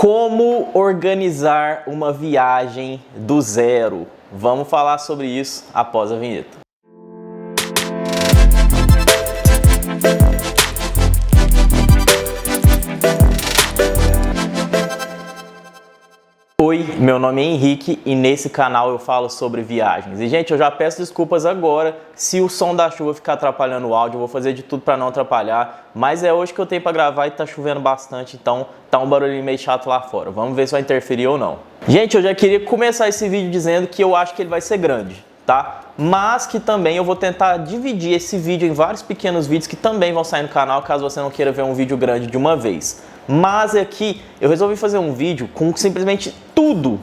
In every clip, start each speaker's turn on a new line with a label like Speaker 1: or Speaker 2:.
Speaker 1: Como organizar uma viagem do zero? Vamos falar sobre isso após a vinheta. Oi, meu nome é Henrique e nesse canal eu falo sobre viagens. E gente, eu já peço desculpas agora se o som da chuva ficar atrapalhando o áudio, eu vou fazer de tudo para não atrapalhar, mas é hoje que eu tenho para gravar e tá chovendo bastante, então tá um barulhinho meio chato lá fora. Vamos ver se vai interferir ou não. Gente, eu já queria começar esse vídeo dizendo que eu acho que ele vai ser grande, tá? Mas que também eu vou tentar dividir esse vídeo em vários pequenos vídeos que também vão sair no canal, caso você não queira ver um vídeo grande de uma vez. Mas aqui eu resolvi fazer um vídeo com simplesmente tudo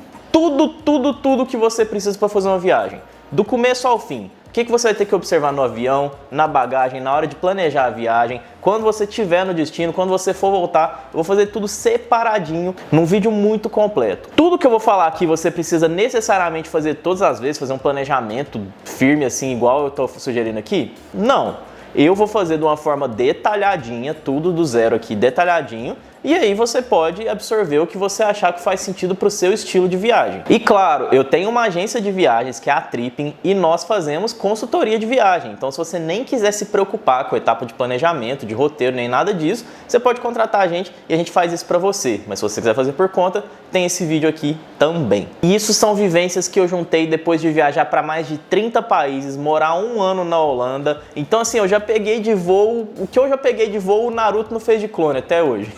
Speaker 1: que você precisa para fazer uma viagem. Do começo ao fim. O que você vai ter que observar no avião, na bagagem, na hora de planejar a viagem, quando você estiver no destino, quando você for voltar. Eu vou fazer tudo separadinho, num vídeo muito completo. Tudo que eu vou falar aqui você precisa necessariamente fazer todas as vezes, fazer um planejamento firme assim, igual eu estou sugerindo aqui? Não. Eu vou fazer de uma forma detalhadinha, tudo do zero aqui, detalhadinho. E aí você pode absorver o que você achar que faz sentido para o seu estilo de viagem. E claro, eu tenho uma agência de viagens que é a Tripping e nós fazemos consultoria de viagem. Então se você nem quiser se preocupar com a etapa de planejamento, de roteiro, nem nada disso, você pode contratar a gente e a gente faz isso para você. Mas se você quiser fazer por conta, tem esse vídeo aqui também. E isso são vivências que eu juntei depois de viajar para mais de 30 países, morar um ano na Holanda. Então assim, eu já peguei de voo, o que eu já peguei de voo, o Naruto não fez de clone até hoje.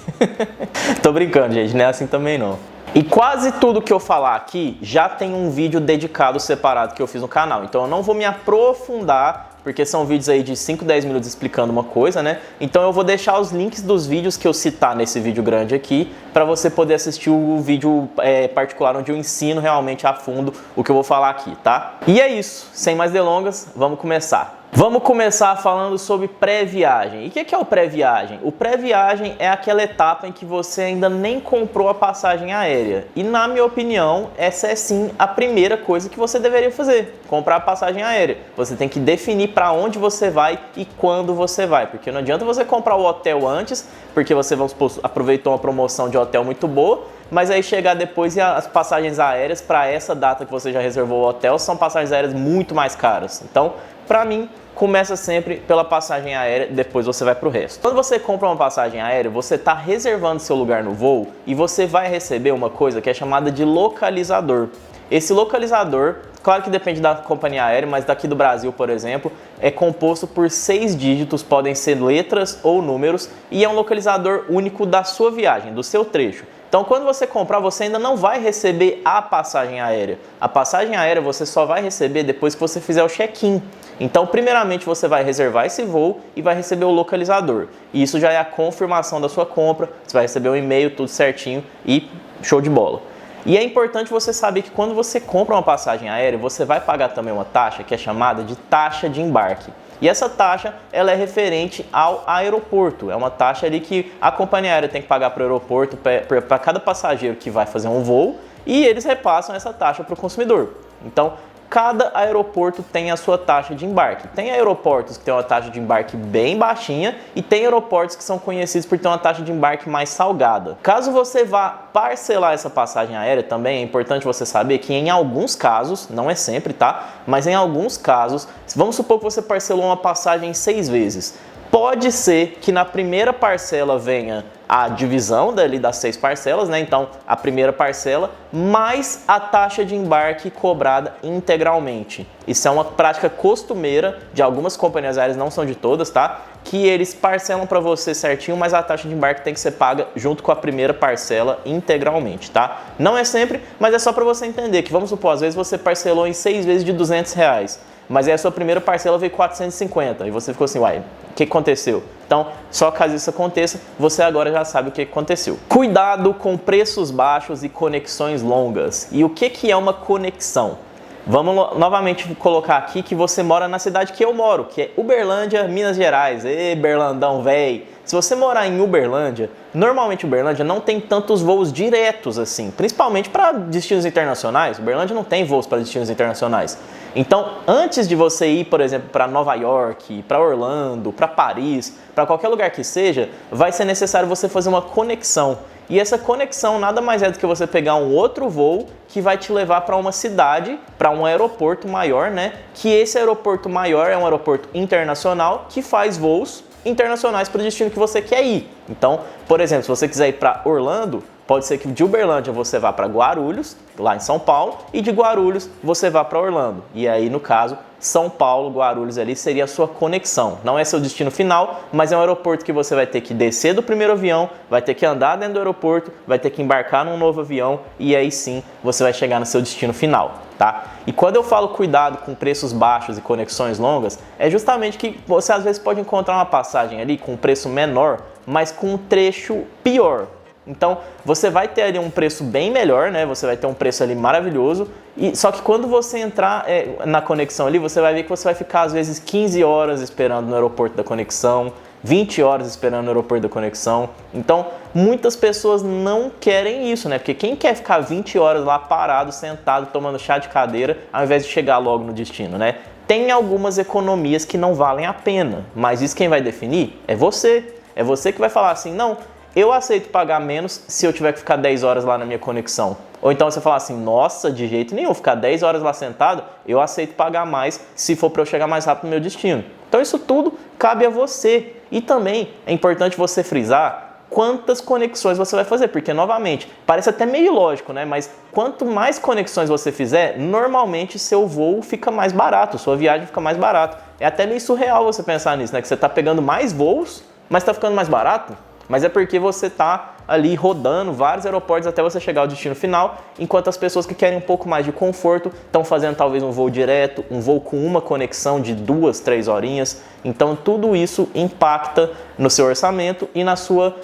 Speaker 1: Tô brincando, gente, não é assim também não. E quase tudo que eu falar aqui já tem um vídeo dedicado separado que eu fiz no canal. Então eu não vou me aprofundar, porque são vídeos aí de 5, 10 minutos explicando uma coisa, né? Então eu vou deixar os links dos vídeos que eu citar nesse vídeo grande aqui, para você poder assistir o vídeo particular onde eu ensino realmente a fundo o que eu vou falar aqui, tá? E é isso, sem mais delongas, vamos começar. Vamos começar falando sobre pré-viagem. E o que é o pré-viagem? O pré-viagem é aquela etapa em que você ainda nem comprou a passagem aérea. E na minha opinião, essa é sim a primeira coisa que você deveria fazer, comprar a passagem aérea. Você tem que definir para onde você vai e quando você vai, porque não adianta você comprar o hotel antes, porque você, vamos supor, aproveitou uma promoção de hotel muito boa, mas aí chegar depois e as passagens aéreas para essa data que você já reservou o hotel são passagens aéreas muito mais caras. Então, para mim, começa sempre pela passagem aérea, depois você vai para o resto. Quando você compra uma passagem aérea, você está reservando seu lugar no voo e você vai receber uma coisa que é chamada de localizador. Esse localizador, claro que depende da companhia aérea, mas daqui do Brasil, por exemplo, é composto por 6 dígitos, podem ser letras ou números, e é um localizador único da sua viagem, do seu trecho. Então, quando você comprar, você ainda não vai receber a passagem aérea. A passagem aérea você só vai receber depois que você fizer o check-in. Então, primeiramente, você vai reservar esse voo e vai receber o localizador. E isso já é a confirmação da sua compra, você vai receber um e-mail, tudo certinho e show de bola. E é importante você saber que quando você compra uma passagem aérea, você vai pagar também uma taxa que é chamada de taxa de embarque. E essa taxa, ela é referente ao aeroporto. É uma taxa ali que a companhia aérea tem que pagar para o aeroporto, para cada passageiro que vai fazer um voo, e eles repassam essa taxa para o consumidor. Então, cada aeroporto tem a sua taxa de embarque. Tem aeroportos que têm uma taxa de embarque bem baixinha e tem aeroportos que são conhecidos por ter uma taxa de embarque mais salgada. Caso você vá parcelar essa passagem aérea, também é importante você saber que em alguns casos, não é sempre, tá? Mas em alguns casos, vamos supor que você parcelou uma passagem em 6 vezes. Pode ser que na primeira parcela venha a divisão das 6 parcelas, né? Então, a primeira parcela mais a taxa de embarque cobrada integralmente. Isso é uma prática costumeira de algumas companhias aéreas, não são de todas, tá? Que eles parcelam para você certinho, mas a taxa de embarque tem que ser paga junto com a primeira parcela integralmente, tá? Não é sempre, mas é só para você entender que, vamos supor, às vezes você parcelou em 6 vezes de R$200. Mas aí a sua primeira parcela veio 450 e você ficou assim, uai, o que aconteceu? Então, só caso isso aconteça, você agora já sabe o que aconteceu. Cuidado com preços baixos e conexões longas. E o que é uma conexão? Vamos novamente colocar aqui que você mora na cidade que eu moro, que é Uberlândia, Minas Gerais. Ê, Berlandão, véi! Se você morar em Uberlândia, normalmente Uberlândia não tem tantos voos diretos assim, principalmente para destinos internacionais. Uberlândia não tem voos para destinos internacionais. Então, antes de você ir, por exemplo, para Nova York, para Orlando, para Paris, para qualquer lugar que seja, vai ser necessário você fazer uma conexão. E essa conexão nada mais é do que você pegar um outro voo que vai te levar para uma cidade, para um aeroporto maior, né? Que esse aeroporto maior é um aeroporto internacional que faz voos internacionais para o destino que você quer ir. Então, por exemplo, se você quiser ir para Orlando, pode ser que de Uberlândia você vá para Guarulhos, lá em São Paulo, e de Guarulhos você vá para Orlando. E aí, no caso, São Paulo, Guarulhos ali seria a sua conexão. Não é seu destino final, mas é um aeroporto que você vai ter que descer do primeiro avião, vai ter que andar dentro do aeroporto, vai ter que embarcar num novo avião e aí sim você vai chegar no seu destino final, tá? E quando eu falo cuidado com preços baixos e conexões longas, é justamente que você às vezes pode encontrar uma passagem ali com um preço menor, mas com um trecho pior. Então, você vai ter ali um preço bem melhor, né? Você vai ter um preço ali maravilhoso. Só que quando você entrar na conexão ali, você vai ver que você vai ficar às vezes 15 horas esperando no aeroporto da conexão, 20 horas esperando no aeroporto da conexão. Então, muitas pessoas não querem isso, né? Porque quem quer ficar 20 horas lá parado, sentado, tomando chá de cadeira, ao invés de chegar logo no destino, né? Tem algumas economias que não valem a pena, mas isso quem vai definir é você. É você que vai falar assim, não, eu aceito pagar menos se eu tiver que ficar 10 horas lá na minha conexão. Ou então você fala assim, nossa, de jeito nenhum, ficar 10 horas lá sentado, eu aceito pagar mais se for para eu chegar mais rápido no meu destino. Então isso tudo cabe a você. E também é importante você frisar quantas conexões você vai fazer, porque novamente, parece até meio ilógico, né? Mas quanto mais conexões você fizer, normalmente seu voo fica mais barato, sua viagem fica mais barata. É até meio surreal você pensar nisso, né? Que você está pegando mais voos, mas está ficando mais barato. Mas é porque você está ali rodando vários aeroportos até você chegar ao destino final, enquanto as pessoas que querem um pouco mais de conforto estão fazendo talvez um voo direto, um voo com uma conexão de 2, 3 horinhas. Então tudo isso impacta no seu orçamento e na sua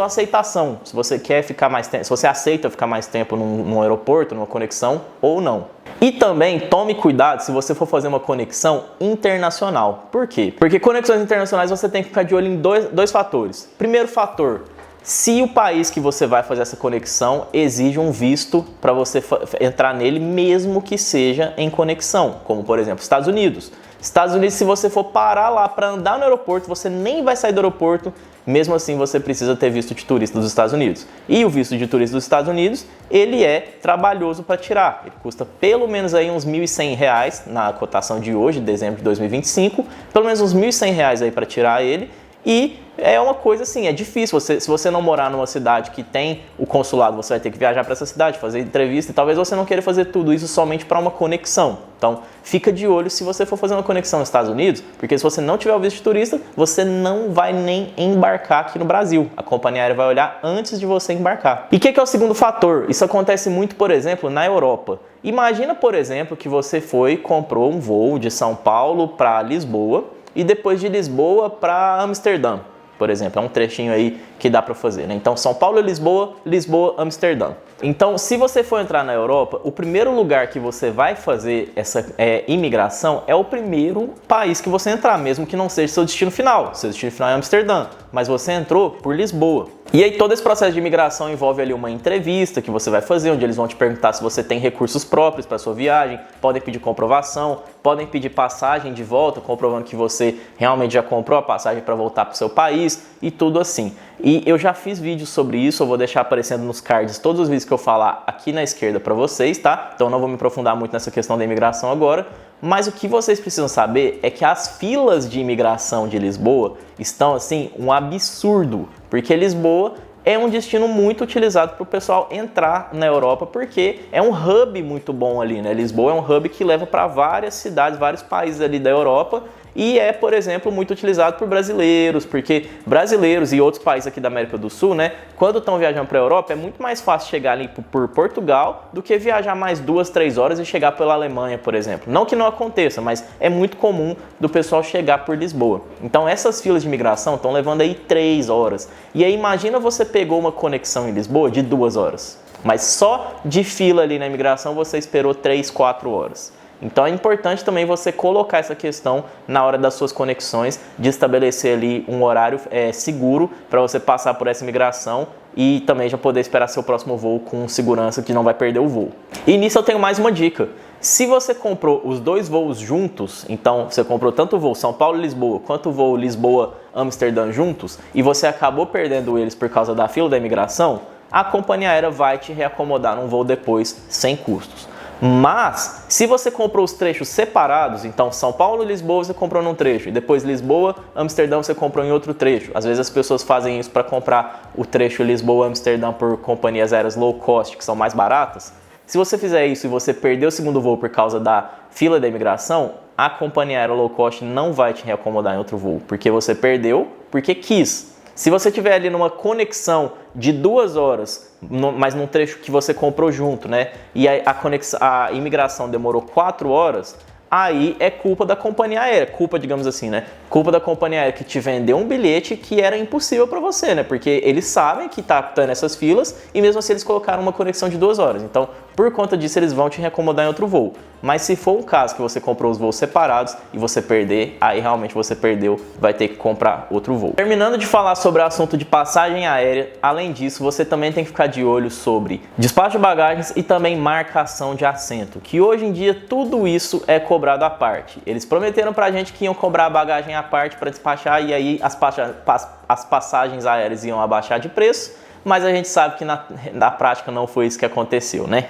Speaker 1: aceitação. Se você quer ficar mais tempo, se você aceita ficar mais tempo num aeroporto, numa conexão ou não. E também tome cuidado se você for fazer uma conexão internacional. Por quê? Porque conexões internacionais você tem que ficar de olho em dois fatores. Primeiro fator, se o país que você vai fazer essa conexão exige um visto para você entrar nele, mesmo que seja em conexão, como por exemplo Estados Unidos. Estados Unidos, se você for parar lá para andar no aeroporto, você nem vai sair do aeroporto, mesmo assim você precisa ter visto de turista dos Estados Unidos. E o visto de turista dos Estados Unidos, ele é trabalhoso para tirar. Ele custa pelo menos aí uns R$ 1.100 na cotação de hoje, dezembro de 2025, pelo menos uns R$ 1.100 aí para tirar ele. E é uma coisa assim, é difícil. Se você não morar numa cidade que tem o consulado, você vai ter que viajar para essa cidade, fazer entrevista, e talvez você não queira fazer tudo isso somente para uma conexão. Então, fica de olho se você for fazer uma conexão nos Estados Unidos, porque se você não tiver o visto de turista, você não vai nem embarcar aqui no Brasil. A companhia aérea vai olhar antes de você embarcar. E o que é o segundo fator? Isso acontece muito, por exemplo, na Europa. Imagina, por exemplo, que você comprou um voo de São Paulo para Lisboa, e depois de Lisboa para Amsterdã, por exemplo. É um trechinho aí que dá para fazer, né? Então, São Paulo, Lisboa, Lisboa, Amsterdã. Então, se você for entrar na Europa, o primeiro lugar que você vai fazer essa imigração é o primeiro país que você entrar, mesmo que não seja seu destino final. Seu destino final é Amsterdã, mas você entrou por Lisboa. E aí todo esse processo de imigração envolve ali uma entrevista que você vai fazer, onde eles vão te perguntar se você tem recursos próprios para sua viagem, podem pedir comprovação, podem pedir passagem de volta, comprovando que você realmente já comprou a passagem para voltar para o seu país e tudo assim. E eu já fiz vídeos sobre isso, eu vou deixar aparecendo nos cards todos os vídeos que eu falar aqui na esquerda para vocês, tá? Então não vou me aprofundar muito nessa questão da imigração agora, mas o que vocês precisam saber é que as filas de imigração de Lisboa estão assim um absurdo, porque Lisboa é um destino muito utilizado para o pessoal entrar na Europa, porque é um hub muito bom ali, né? Lisboa é um hub que leva para várias cidades, vários países ali da Europa, e é, por exemplo, muito utilizado por brasileiros, porque brasileiros e outros países aqui da América do Sul, né, quando estão viajando para a Europa, é muito mais fácil chegar ali por Portugal do que viajar mais 2, 3 horas e chegar pela Alemanha, por exemplo. Não que não aconteça, mas é muito comum do pessoal chegar por Lisboa. Então essas filas de imigração estão levando aí 3 horas. E aí imagina você pegou uma conexão em Lisboa de 2 horas, mas só de fila ali na imigração você esperou 3, 4 horas. Então é importante também você colocar essa questão na hora das suas conexões, de estabelecer ali um horário seguro para você passar por essa imigração e também já poder esperar seu próximo voo com segurança que não vai perder o voo. E nisso eu tenho mais uma dica. Se você comprou os dois voos juntos, então você comprou tanto o voo São Paulo-Lisboa quanto o voo Lisboa-Amsterdã juntos e você acabou perdendo eles por causa da fila da imigração, a companhia aérea vai te reacomodar num voo depois sem custos. Mas, se você comprou os trechos separados, então São Paulo e Lisboa você comprou num trecho, e depois Lisboa, Amsterdã você comprou em outro trecho. Às vezes as pessoas fazem isso para comprar o trecho Lisboa-Amsterdã por companhias aéreas low cost, que são mais baratas. Se você fizer isso e você perder o segundo voo por causa da fila da imigração, a companhia aérea low cost não vai te reacomodar em outro voo, porque você perdeu porque quis. Se você tiver ali numa conexão de 2 horas, mas num trecho que você comprou junto, né? E a imigração demorou 4 horas, aí é culpa da companhia aérea, culpa, digamos assim, né? Culpa da companhia aérea que te vendeu um bilhete que era impossível para você, né? Porque eles sabem que tá tendo essas filas e mesmo assim eles colocaram uma conexão de 2 horas. Então, por conta disso, eles vão te reacomodar em outro voo. Mas se for um caso que você comprou os voos separados e você perder, aí realmente você perdeu, vai ter que comprar outro voo. Terminando de falar sobre o assunto de passagem aérea, além disso, você também tem que ficar de olho sobre despacho de bagagens e também marcação de assento, que hoje em dia tudo isso é cobrado à parte. Eles prometeram pra gente que iam cobrar a bagagem à parte para despachar e aí as passagens aéreas iam abaixar de preço, mas a gente sabe que na prática não foi isso que aconteceu, né?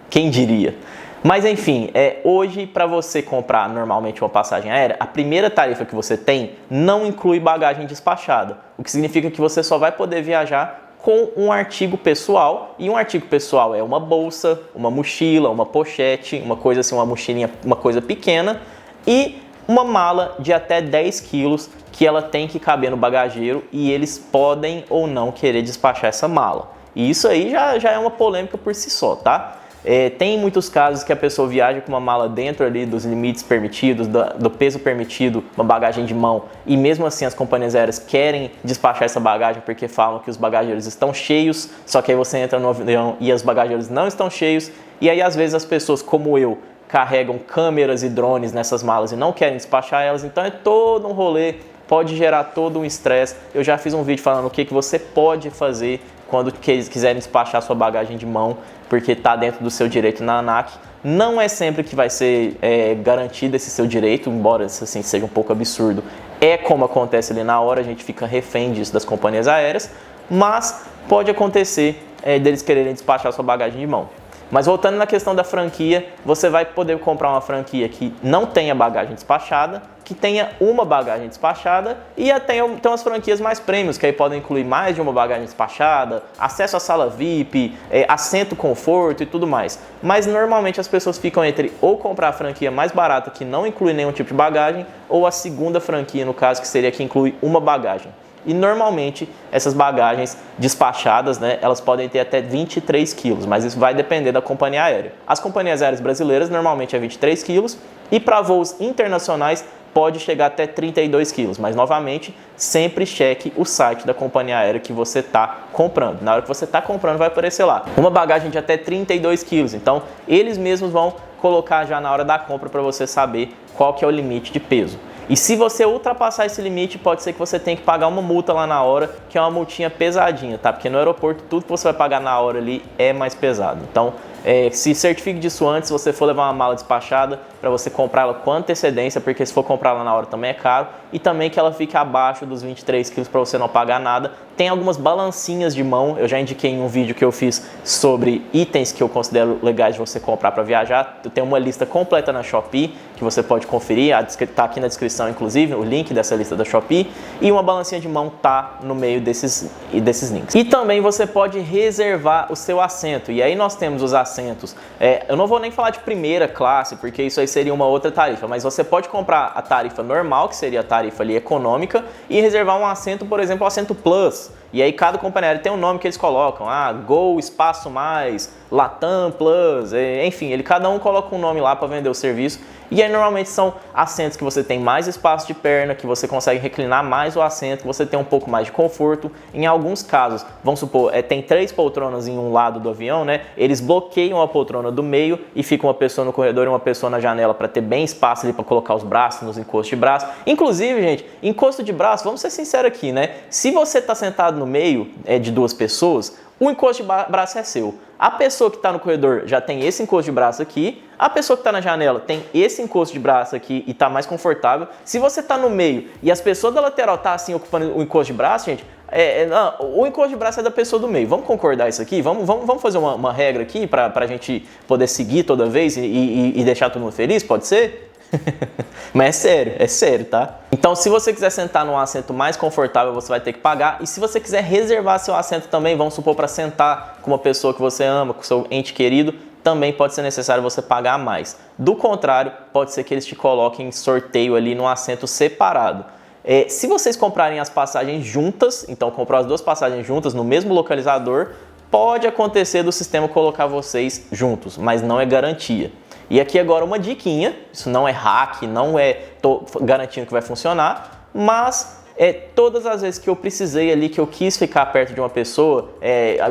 Speaker 1: Quem diria? Mas enfim, hoje para você comprar normalmente uma passagem aérea, a primeira tarifa que você tem não inclui bagagem despachada, o que significa que você só vai poder viajar com um artigo pessoal, e um artigo pessoal é uma bolsa, uma mochila, uma pochete, uma coisa assim, uma mochilinha, uma coisa pequena, e uma mala de até 10 quilos que ela tem que caber no bagageiro e eles podem ou não querer despachar essa mala. E isso aí já é uma polêmica por si só, tá? Tem muitos casos que a pessoa viaja com uma mala dentro ali dos limites permitidos, do peso permitido, uma bagagem de mão, e mesmo assim as companhias aéreas querem despachar essa bagagem porque falam que os bagageiros estão cheios, só que aí você entra no avião e os bagageiros não estão cheios, e aí às vezes as pessoas como eu carregam câmeras e drones nessas malas e não querem despachar elas, então é todo um rolê, pode gerar todo um estresse. Eu já fiz um vídeo falando o que você pode fazer quando quiserem despachar sua bagagem de mão, porque está dentro do seu direito na ANAC. Não é sempre que vai ser garantido esse seu direito, embora isso assim, seja um pouco absurdo. É como acontece ali na hora, a gente fica refém disso das companhias aéreas, mas pode acontecer deles quererem despachar sua bagagem de mão. Mas voltando na questão da franquia, você vai poder comprar uma franquia que não tenha bagagem despachada, que tenha uma bagagem despachada e até tem umas franquias mais premiums, que aí podem incluir mais de uma bagagem despachada, acesso à sala VIP, assento conforto e tudo mais. Mas normalmente as pessoas ficam entre ou comprar a franquia mais barata, que não inclui nenhum tipo de bagagem, ou a segunda franquia, no caso, que seria que inclui uma bagagem. E normalmente essas bagagens despachadas, né, elas podem ter até 23 quilos, mas isso vai depender da companhia aérea. As companhias aéreas brasileiras normalmente é 23 quilos e para voos internacionais pode chegar até 32 quilos, mas novamente sempre cheque o site da companhia aérea que você está comprando. Na hora que você está comprando vai aparecer lá uma bagagem de até 32 quilos, então eles mesmos vão colocar já na hora da compra para você saber qual que é o limite de peso. E se você ultrapassar esse limite, pode ser que você tenha que pagar uma multa lá na hora, que é uma multinha pesadinha, tá? Porque no aeroporto tudo que você vai pagar na hora ali é mais pesado. Então, se certifique disso antes, se você for levar uma mala despachada, para você comprar ela com antecedência, porque se for comprar lá na hora também é caro. E também que ela fique abaixo dos 23 quilos para você não pagar nada. Tem algumas balancinhas de mão, eu já indiquei em um vídeo que eu fiz sobre itens que eu considero legais de você comprar para viajar. Eu tenho uma lista completa na Shopee, que você pode conferir, está aqui na descrição inclusive, o link dessa lista da Shopee. E uma balancinha de mão tá no meio desses links. E também você pode reservar o seu assento, e aí nós temos os assentos. Eu não vou nem falar de primeira classe, porque isso aí seria uma outra tarifa, mas você pode comprar a tarifa normal, que seria a tarifa ali econômica, e reservar um assento, por exemplo, o assento Plus, E aí cada companhia aérea tem um nome que eles colocam, Gol, Espaço Mais, Latam Plus, enfim, cada um coloca um nome lá para vender o serviço. E aí normalmente são assentos que você tem mais espaço de perna, que você consegue reclinar mais o assento, que você tem um pouco mais de conforto. Em alguns casos, vamos supor, tem 3 poltronas em um lado do avião, né? Eles bloqueiam a poltrona do meio e fica uma pessoa no corredor e uma pessoa na janela para ter bem espaço ali para colocar os braços nos encostos de braço. Inclusive, gente, encosto de braço, vamos ser sinceros aqui, né? Se você está sentado no meio de 2 pessoas, o encosto de braço é seu. A pessoa que está no corredor já tem esse encosto de braço aqui, a pessoa que está na janela tem esse encosto de braço aqui e está mais confortável. Se você está no meio e as pessoas da lateral estão assim ocupando o encosto de braço, gente, o encosto de braço é da pessoa do meio. Vamos concordar isso aqui? Vamos fazer uma regra aqui para a gente poder seguir toda vez e deixar todo mundo feliz? Pode ser? Mas é sério, tá? Então, se você quiser sentar num assento mais confortável, você vai ter que pagar. E se você quiser reservar seu assento também, vamos supor, para sentar com uma pessoa que você ama, com seu ente querido, também pode ser necessário você pagar mais. Do contrário, pode ser que eles te coloquem em sorteio ali num assento separado. Se vocês comprarem as passagens juntas, então comprar as 2 passagens juntas no mesmo localizador, pode acontecer do sistema colocar vocês juntos, mas não é garantia. E aqui agora uma diquinha, isso não é hack, não tô garantindo que vai funcionar, mas todas as vezes que eu precisei ali, que eu quis ficar perto de uma pessoa,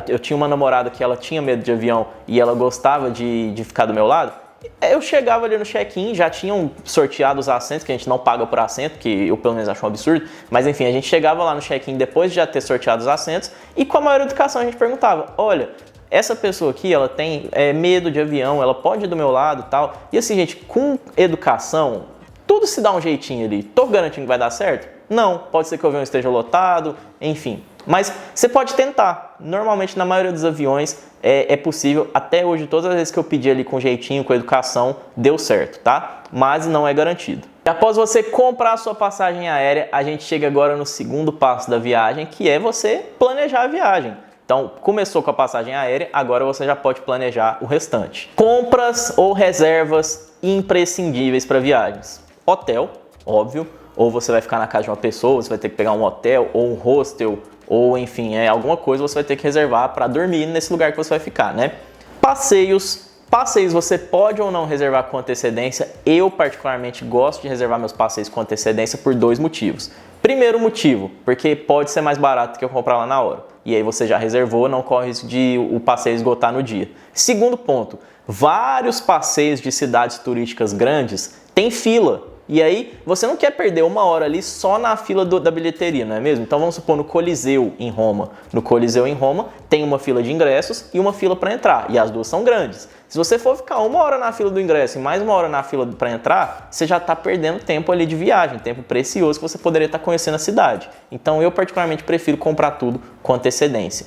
Speaker 1: eu tinha uma namorada que ela tinha medo de avião e ela gostava de ficar do meu lado, eu chegava ali no check-in, já tinham sorteado os assentos, que a gente não paga por assento, que eu pelo menos acho um absurdo, mas enfim, a gente chegava lá no check-in depois de já ter sorteado os assentos e com a maior educação a gente perguntava, olha, essa pessoa aqui, ela tem medo de avião, ela pode ir do meu lado e tal. E assim, gente, com educação, tudo se dá um jeitinho ali. Tô garantindo que vai dar certo? Não, pode ser que o avião esteja lotado, enfim. Mas você pode tentar. Normalmente, na maioria dos aviões, é possível. Até hoje, todas as vezes que eu pedi ali com jeitinho, com educação, deu certo, tá? Mas não é garantido. E após você comprar a sua passagem aérea, a gente chega agora no segundo passo da viagem, que é você planejar a viagem. Então, começou com a passagem aérea, agora você já pode planejar o restante. Compras ou reservas imprescindíveis para viagens. Hotel, óbvio, ou você vai ficar na casa de uma pessoa, você vai ter que pegar um hotel ou um hostel, ou enfim, alguma coisa você vai ter que reservar para dormir nesse lugar que você vai ficar, né? Passeios você pode ou não reservar com antecedência. Eu particularmente gosto de reservar meus passeios com antecedência por 2 motivos. Primeiro motivo, porque pode ser mais barato que eu comprar lá na hora. E aí você já reservou, não corre risco de o passeio esgotar no dia. Segundo ponto, vários passeios de cidades turísticas grandes têm fila. E aí você não quer perder 1 hora ali só na fila da bilheteria, não é mesmo? Então vamos supor no Coliseu em Roma. No Coliseu em Roma tem uma fila de ingressos e uma fila para entrar. E as 2 são grandes. Se você for ficar 1 hora na fila do ingresso e mais 1 hora na fila para entrar, você já está perdendo tempo ali de viagem, tempo precioso que você poderia estar conhecendo a cidade. Então eu particularmente prefiro comprar tudo com antecedência.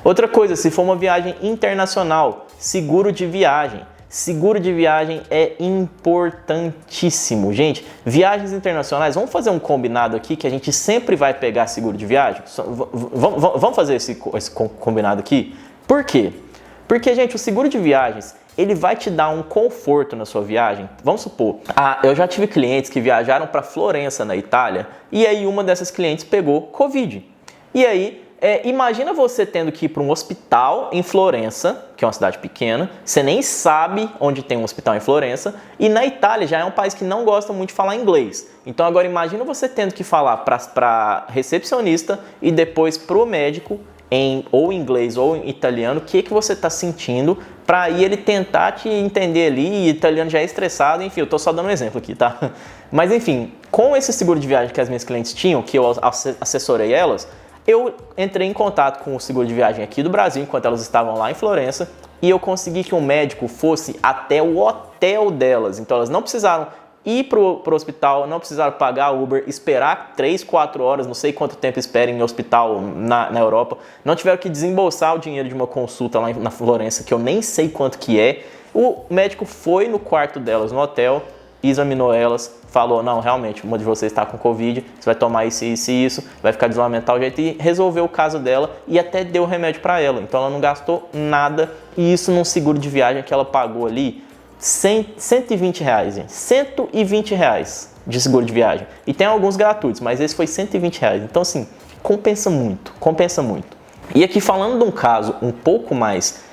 Speaker 1: Outra coisa, se for uma viagem internacional, seguro de viagem. Seguro de viagem é importantíssimo. Gente, viagens internacionais, vamos fazer um combinado aqui que a gente sempre vai pegar seguro de viagem? Vamos fazer esse combinado aqui? Por quê? Porque, gente, o seguro de viagens, ele vai te dar um conforto na sua viagem. Vamos supor, eu já tive clientes que viajaram para Florença, na Itália, e aí uma dessas clientes pegou Covid. E aí, imagina você tendo que ir para um hospital em Florença, que é uma cidade pequena, você nem sabe onde tem um hospital em Florença, e na Itália já é um país que não gosta muito de falar inglês. Então agora imagina você tendo que falar para recepcionista e depois para o médico, ou em inglês ou em italiano, o que você está sentindo, para aí ele tentar te entender ali, e italiano já é estressado, enfim, eu estou só dando um exemplo aqui, tá? Mas enfim, com esse seguro de viagem que as minhas clientes tinham, que eu assessorei elas, eu entrei em contato com o seguro de viagem aqui do Brasil, enquanto elas estavam lá em Florença, e eu consegui que um médico fosse até o hotel delas. Então elas não precisaram ir pro hospital, não precisaram pagar Uber, esperar 3, 4 horas, não sei quanto tempo esperem em hospital na Europa. Não tiveram que desembolsar o dinheiro de uma consulta lá na Florença, que eu nem sei quanto que é. O médico foi no quarto delas no hotel, examinou elas, falou, não, realmente, uma de vocês está com Covid, você vai tomar isso, isso e isso, vai ficar de isolamento tal jeito, e resolveu o caso dela e até deu remédio para ela. Então ela não gastou nada, e isso num seguro de viagem que ela pagou ali, 120 reais, gente. 120 reais de seguro de viagem. E tem alguns gratuitos, mas esse foi 120 reais. Então, assim, compensa muito, compensa muito. E aqui falando de um caso um pouco mais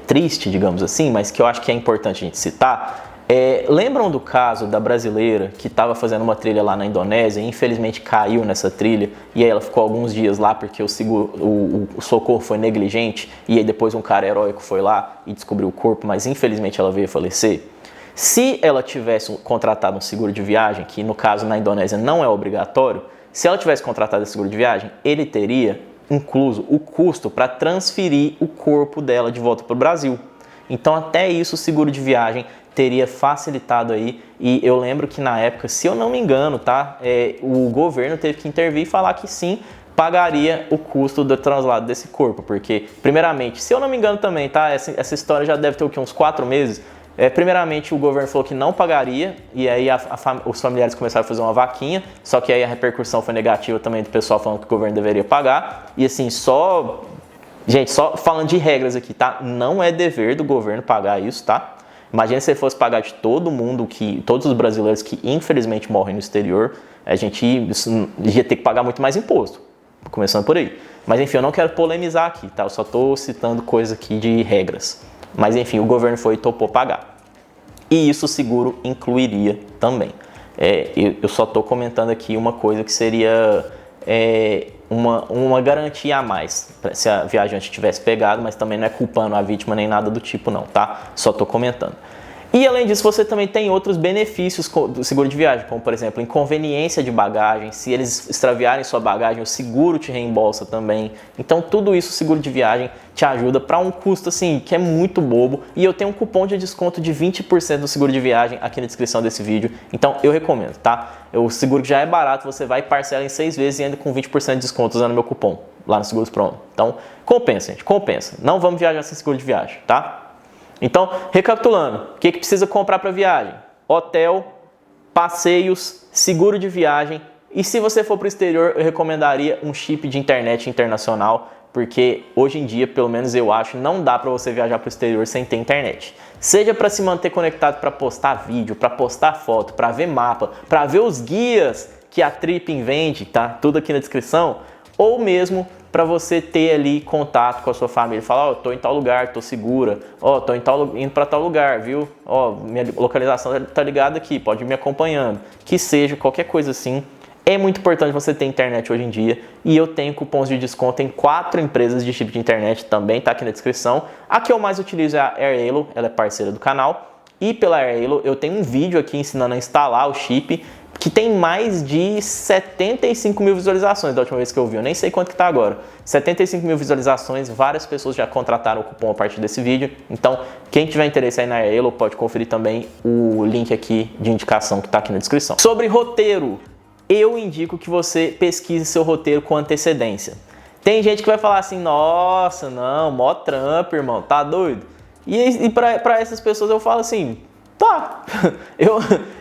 Speaker 1: triste, digamos assim, mas que eu acho que é importante a gente citar, lembram do caso da brasileira que estava fazendo uma trilha lá na Indonésia e infelizmente caiu nessa trilha e aí ela ficou alguns dias lá porque o socorro foi negligente e aí depois um cara heróico foi lá e descobriu o corpo, mas infelizmente ela veio a falecer? Se ela tivesse contratado um seguro de viagem, que no caso na Indonésia não é obrigatório, se ela tivesse contratado esse seguro de viagem, ele teria incluso o custo para transferir o corpo dela de volta para o Brasil. Então até isso o seguro de viagem teria facilitado aí, e eu lembro que na época, se eu não me engano, tá, o governo teve que intervir e falar que sim, pagaria o custo do translado desse corpo, porque primeiramente, se eu não me engano também, tá, essa história já deve ter o quê, uns 4 meses, primeiramente o governo falou que não pagaria, e aí os familiares começaram a fazer uma vaquinha, só que aí a repercussão foi negativa também do pessoal falando que o governo deveria pagar, e assim, gente, só falando de regras aqui, tá, não é dever do governo pagar isso, tá? Imagina se ele fosse pagar de todo mundo, todos os brasileiros que infelizmente morrem no exterior, a gente ia ter que pagar muito mais imposto, começando por aí. Mas enfim, eu não quero polemizar aqui, tá? Eu só estou citando coisa aqui de regras. Mas enfim, o governo foi e topou pagar. E isso o seguro incluiria também. Eu só estou comentando aqui uma coisa que seria uma garantia a mais, se a viajante tivesse pegado, mas também não é culpando a vítima nem nada do tipo não, tá? Só estou comentando. E além disso, você também tem outros benefícios do seguro de viagem, como por exemplo, inconveniência de bagagem. Se eles extraviarem sua bagagem, o seguro te reembolsa também. Então tudo isso o seguro de viagem te ajuda para um custo assim que é muito bobo. E eu tenho um cupom de desconto de 20% do seguro de viagem aqui na descrição desse vídeo. Então eu recomendo, tá? O seguro já é barato, você vai e parcela em 6 vezes e ainda com 20% de desconto usando meu cupom lá no Seguros Promo. Então compensa, gente, compensa. Não vamos viajar sem seguro de viagem, tá? Então, recapitulando, o que precisa comprar para viagem? Hotel, passeios, seguro de viagem e se você for para o exterior, eu recomendaria um chip de internet internacional, porque hoje em dia, pelo menos eu acho, não dá para você viajar para o exterior sem ter internet. Seja para se manter conectado para postar vídeo, para postar foto, para ver mapa, para ver os guias que a Tripping vende, tá? Tudo aqui na descrição, ou mesmo para você ter ali contato com a sua família, falar, ó, tô em tal lugar, tô segura, ó, tô indo para tal lugar, viu? Ó, minha localização tá ligada aqui, pode ir me acompanhando. Que seja qualquer coisa assim, é muito importante você ter internet hoje em dia e eu tenho cupons de desconto em 4 empresas de chip de internet, também tá aqui na descrição. A que eu mais utilizo é a AirAlo, ela é parceira do canal e pela AirAlo eu tenho um vídeo aqui ensinando a instalar o chip que tem mais de 75 mil visualizações da última vez que eu vi, eu nem sei quanto que tá agora. 75 mil visualizações, várias pessoas já contrataram o cupom a partir desse vídeo. Então, quem tiver interesse aí na AirAlo pode conferir também o link aqui de indicação que tá aqui na descrição. Sobre roteiro, eu indico que você pesquise seu roteiro com antecedência. Tem gente que vai falar assim, nossa, não, mó trampo, irmão, tá doido? E para essas pessoas eu falo assim, tá,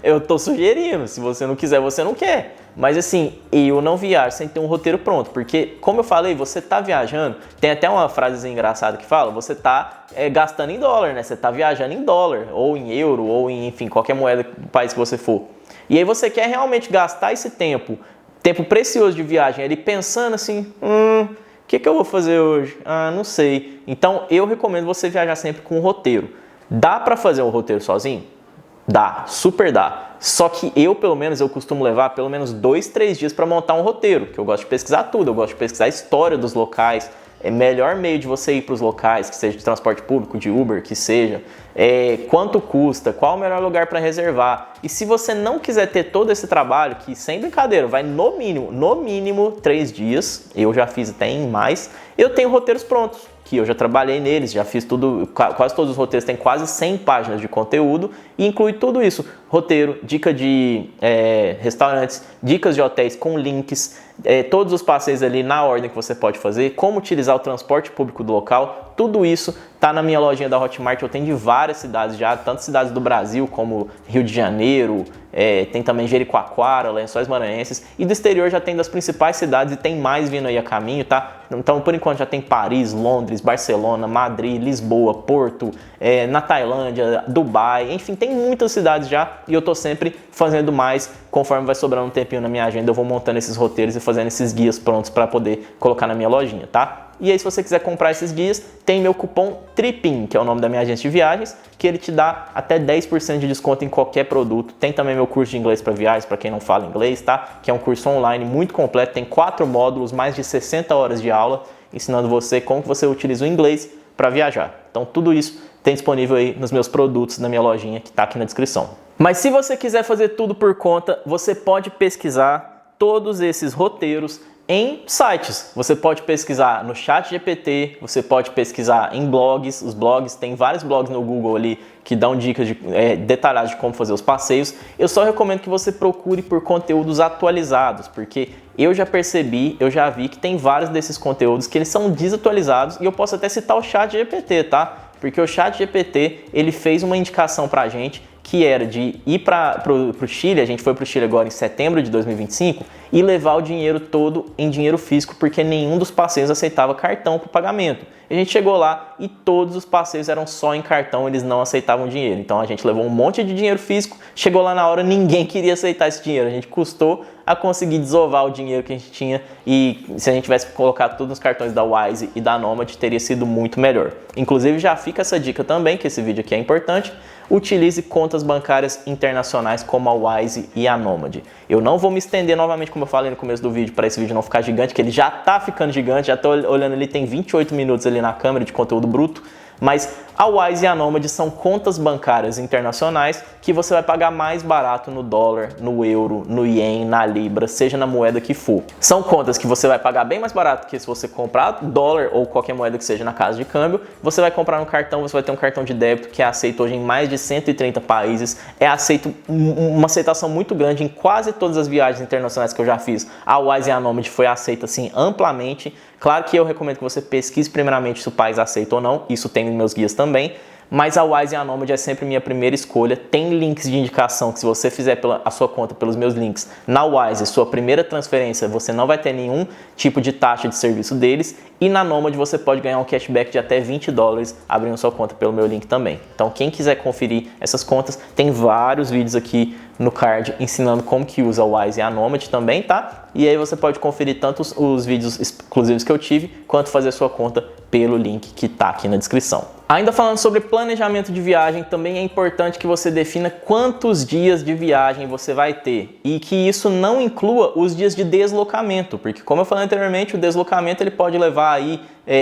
Speaker 1: eu tô sugerindo, se você não quiser, você não quer. Mas assim, eu não viajo sem ter um roteiro pronto, porque como eu falei, você tá viajando, tem até uma frase engraçada que fala, você tá gastando em dólar, né? Você tá viajando em dólar, ou em euro, ou em, enfim, qualquer moeda do país que você for. E aí você quer realmente gastar esse tempo precioso de viagem, ali pensando assim, o que eu vou fazer hoje? Ah, não sei. Então eu recomendo você viajar sempre com um roteiro. Dá para fazer um roteiro sozinho? Dá, super dá. Só que pelo menos, eu costumo levar pelo menos 2, 3 dias para montar um roteiro, que eu gosto de pesquisar tudo, eu gosto de pesquisar a história dos locais, melhor meio de você ir para os locais, que seja de transporte público, de Uber, que seja, quanto custa, qual o melhor lugar para reservar. E se você não quiser ter todo esse trabalho, que sem brincadeira, vai no mínimo 3 dias, eu já fiz até em mais, eu tenho roteiros prontos, que eu já trabalhei neles, já fiz tudo, quase todos os roteiros têm quase 100 páginas de conteúdo e inclui tudo isso, roteiro, dica de restaurantes, dicas de hotéis com links, todos os passeios ali na ordem que você pode fazer, como utilizar o transporte público do local, tudo isso tá na minha lojinha da Hotmart, eu tenho de várias cidades já, tanto cidades do Brasil como Rio de Janeiro, tem também Jericoacoara, Lençóis Maranhenses, e do exterior já tem das principais cidades e tem mais vindo aí a caminho, tá? Então, por enquanto já tem Paris, Londres, Barcelona, Madrid, Lisboa, Porto, na Tailândia, Dubai, enfim, tem muitas cidades já e eu tô sempre fazendo mais, conforme vai sobrando um tempinho na minha agenda, eu vou montando esses roteiros e fazendo esses guias prontos para poder colocar na minha lojinha, tá? E aí, se você quiser comprar esses guias, tem meu cupom TRIPIN, que é o nome da minha agência de viagens, que ele te dá até 10% de desconto em qualquer produto. Tem também meu curso de inglês para viagens, para quem não fala inglês, tá? Que é um curso online muito completo, tem 4 módulos, mais de 60 horas de aula, ensinando você como que você utiliza o inglês para viajar. Então, tudo isso tem disponível aí nos meus produtos, na minha lojinha, que está aqui na descrição. Mas se você quiser fazer tudo por conta, você pode pesquisar todos esses roteiros em sites. Você pode pesquisar no ChatGPT, você pode pesquisar em blogs. Os blogs, tem vários blogs no Google ali que dão dicas detalhadas de como fazer os passeios. Eu só recomendo que você procure por conteúdos atualizados, porque eu já percebi, eu já vi que tem vários desses conteúdos que eles são desatualizados, e eu posso até citar o ChatGPT, tá? Porque o ChatGPT, ele fez uma indicação pra gente que era de ir para o Chile. A gente foi para o Chile agora em setembro de 2025 e levar o dinheiro todo em dinheiro físico, porque nenhum dos passeios aceitava cartão para pagamento. A gente chegou lá e todos os passeios eram só em cartão, eles não aceitavam dinheiro. Então a gente levou um monte de dinheiro físico, chegou lá na hora, ninguém queria aceitar esse dinheiro. A gente custou a conseguir desovar o dinheiro que a gente tinha, e se a gente tivesse colocado tudo nos cartões da Wise e da Nomad, teria sido muito melhor. Inclusive, já fica essa dica também, que esse vídeo aqui é importante. Utilize contas bancárias internacionais como a Wise e a Nomad. Eu não vou me estender novamente, como eu falei no começo do vídeo, para esse vídeo não ficar gigante, que ele já tá ficando gigante, já tô olhando ali, tem 28 minutos ali na câmera de conteúdo bruto. Mas a Wise e a Nomad são contas bancárias internacionais que você vai pagar mais barato no dólar, no euro, no ien, na libra, seja na moeda que for. São contas que você vai pagar bem mais barato que se você comprar dólar ou qualquer moeda que seja na casa de câmbio. Você vai comprar no cartão, você vai ter um cartão de débito que é aceito hoje em mais de 130 países. É aceito uma aceitação muito grande em quase todas as viagens internacionais que eu já fiz. A Wise e a Nomad foi aceita assim amplamente. Claro que eu recomendo que você pesquise primeiramente se o país aceita ou não, isso tem nos meus guias também, mas a Wise e a Nomad é sempre minha primeira escolha. Tem links de indicação que, se você fizer a sua conta pelos meus links na Wise, sua primeira transferência, você não vai ter nenhum tipo de taxa de serviço deles, e na Nomad você pode ganhar um cashback de até $20 abrindo sua conta pelo meu link também. Então, quem quiser conferir essas contas, tem vários vídeos aqui no card ensinando como que usa a Wise e a Nomad também, tá? E aí você pode conferir tanto os vídeos exclusivos que eu tive, quanto fazer sua conta pelo link que tá aqui na descrição. Ainda falando sobre planejamento de viagem, também é importante que você defina quantos dias de viagem você vai ter, e que isso não inclua os dias de deslocamento, porque, como eu falei anteriormente, o deslocamento ele pode levar aí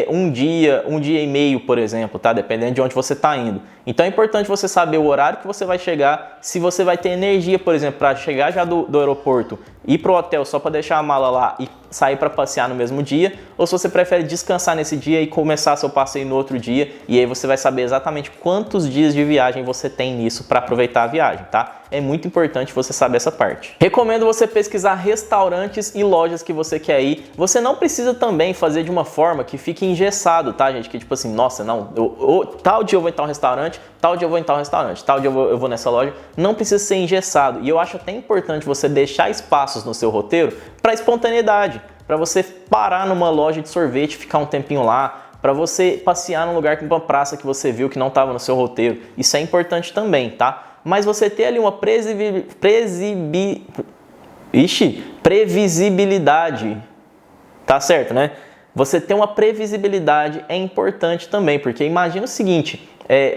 Speaker 1: um dia e meio, por exemplo, tá? Dependendo de onde você está indo. Então é importante você saber o horário que você vai chegar, se você vai ter energia, por exemplo, para chegar já do aeroporto, ir pro hotel só para deixar a mala lá e sair para passear no mesmo dia, ou se você prefere descansar nesse dia e começar seu passeio no outro dia, e aí você vai saber exatamente quantos dias de viagem você tem nisso para aproveitar a viagem, tá? É muito importante você saber essa parte. Recomendo você pesquisar restaurantes e lojas que você quer ir. Você não precisa também fazer de uma forma que fique engessado, tá, gente? Que tipo assim, nossa, não, tal dia eu vou em tal restaurante, tal dia eu vou em tal restaurante, tal dia eu vou nessa loja. Não precisa ser engessado. E eu acho até importante você deixar espaços no seu roteiro para espontaneidade, para você parar numa loja de sorvete, ficar um tempinho lá, para você passear num lugar, com uma praça que você viu que não estava no seu roteiro. Isso é importante também, tá? Mas você ter ali uma previsibilidade, tá certo, né? Você ter uma previsibilidade é importante também, porque imagina o seguinte,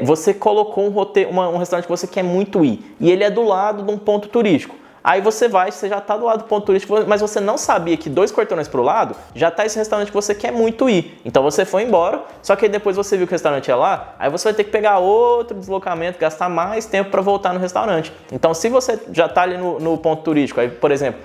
Speaker 1: você colocou um restaurante que você quer muito ir, e ele é do lado de um ponto turístico. Aí você já está do lado do ponto turístico, mas você não sabia que 2 quarteirões para o lado já está esse restaurante que você quer muito ir. Então você foi embora, só que aí depois você viu que o restaurante é lá, aí você vai ter que pegar outro deslocamento, gastar mais tempo para voltar no restaurante. Então, se você já está ali no ponto turístico, aí, por exemplo,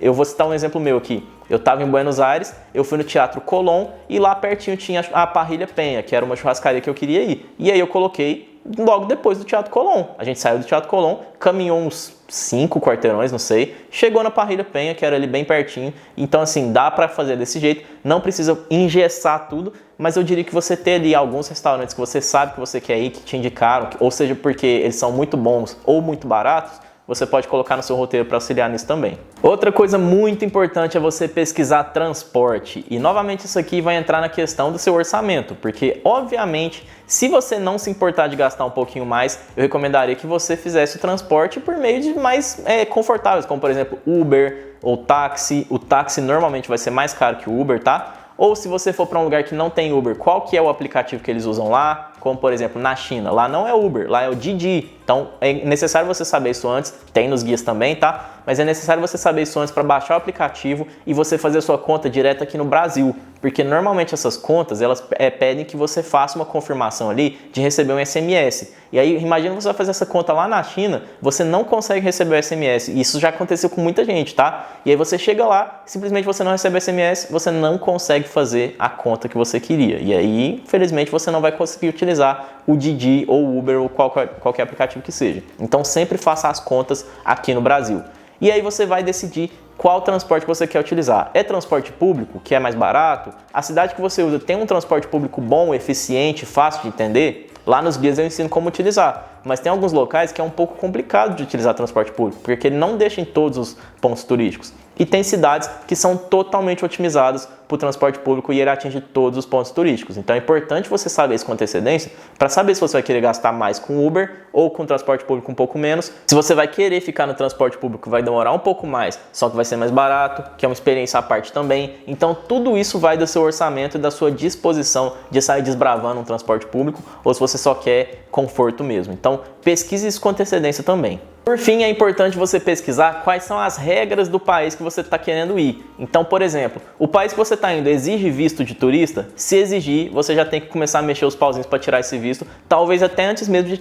Speaker 1: eu vou citar um exemplo meu aqui. Eu estava em Buenos Aires, eu fui no Teatro Colón e lá pertinho tinha a Parrilha Penha, que era uma churrascaria que eu queria ir. E aí eu coloquei logo depois do Teatro Colón. A gente saiu do Teatro Colón, caminhou uns 5 quarteirões, não sei, chegou na Parrilha Penha, que era ali bem pertinho. Então, assim, dá para fazer desse jeito, não precisa engessar tudo, mas eu diria que você ter ali alguns restaurantes que você sabe que você quer ir, que te indicaram, ou seja, porque eles são muito bons ou muito baratos, você pode colocar no seu roteiro para auxiliar nisso também. Outra coisa muito importante é você pesquisar transporte. E novamente isso aqui vai entrar na questão do seu orçamento, porque obviamente se você não se importar de gastar um pouquinho mais, eu recomendaria que você fizesse o transporte por meio de mais confortáveis, como por exemplo Uber ou táxi. O táxi normalmente vai ser mais caro que o Uber, tá? Ou se você for para um lugar que não tem Uber, qual que é o aplicativo que eles usam lá? Como por exemplo na China, lá não é Uber, lá é o Didi. Então é necessário você saber isso antes, tem nos guias também, tá? Mas é necessário você saber isso antes para baixar o aplicativo e você fazer a sua conta direta aqui no Brasil. Porque normalmente essas contas, elas pedem que você faça uma confirmação ali de receber um SMS. E aí, imagina você vai fazer essa conta lá na China, você não consegue receber o SMS. E isso já aconteceu com muita gente, tá? E aí você chega lá, simplesmente você não recebe o SMS, você não consegue fazer a conta que você queria. E aí, infelizmente, você não vai conseguir utilizar o Didi ou o Uber ou qualquer aplicativo que seja. Então sempre faça as contas aqui no Brasil. E aí você vai decidir qual transporte você quer utilizar. É transporte público, que é mais barato? A cidade que você usa tem um transporte público bom, eficiente, fácil de entender? Lá nos guias eu ensino como utilizar. Mas tem alguns locais que é um pouco complicado de utilizar transporte público, porque ele não deixa em todos os pontos turísticos. E tem cidades que são totalmente otimizadas para o transporte público e ele atinge todos os pontos turísticos. Então é importante você saber isso com antecedência para saber se você vai querer gastar mais com Uber ou com transporte público um pouco menos. Se você vai querer ficar no transporte público, vai demorar um pouco mais, só que vai ser mais barato, que é uma experiência à parte também. Então tudo isso vai do seu orçamento e da sua disposição de sair desbravando um transporte público ou se você só quer conforto mesmo. Então pesquise isso com antecedência também. Por fim, é importante você pesquisar quais são as regras do país que você está querendo ir. Então, por exemplo, o país que você está indo exige visto de turista? Se exigir, você já tem que começar a mexer os pauzinhos para tirar esse visto, talvez até antes mesmo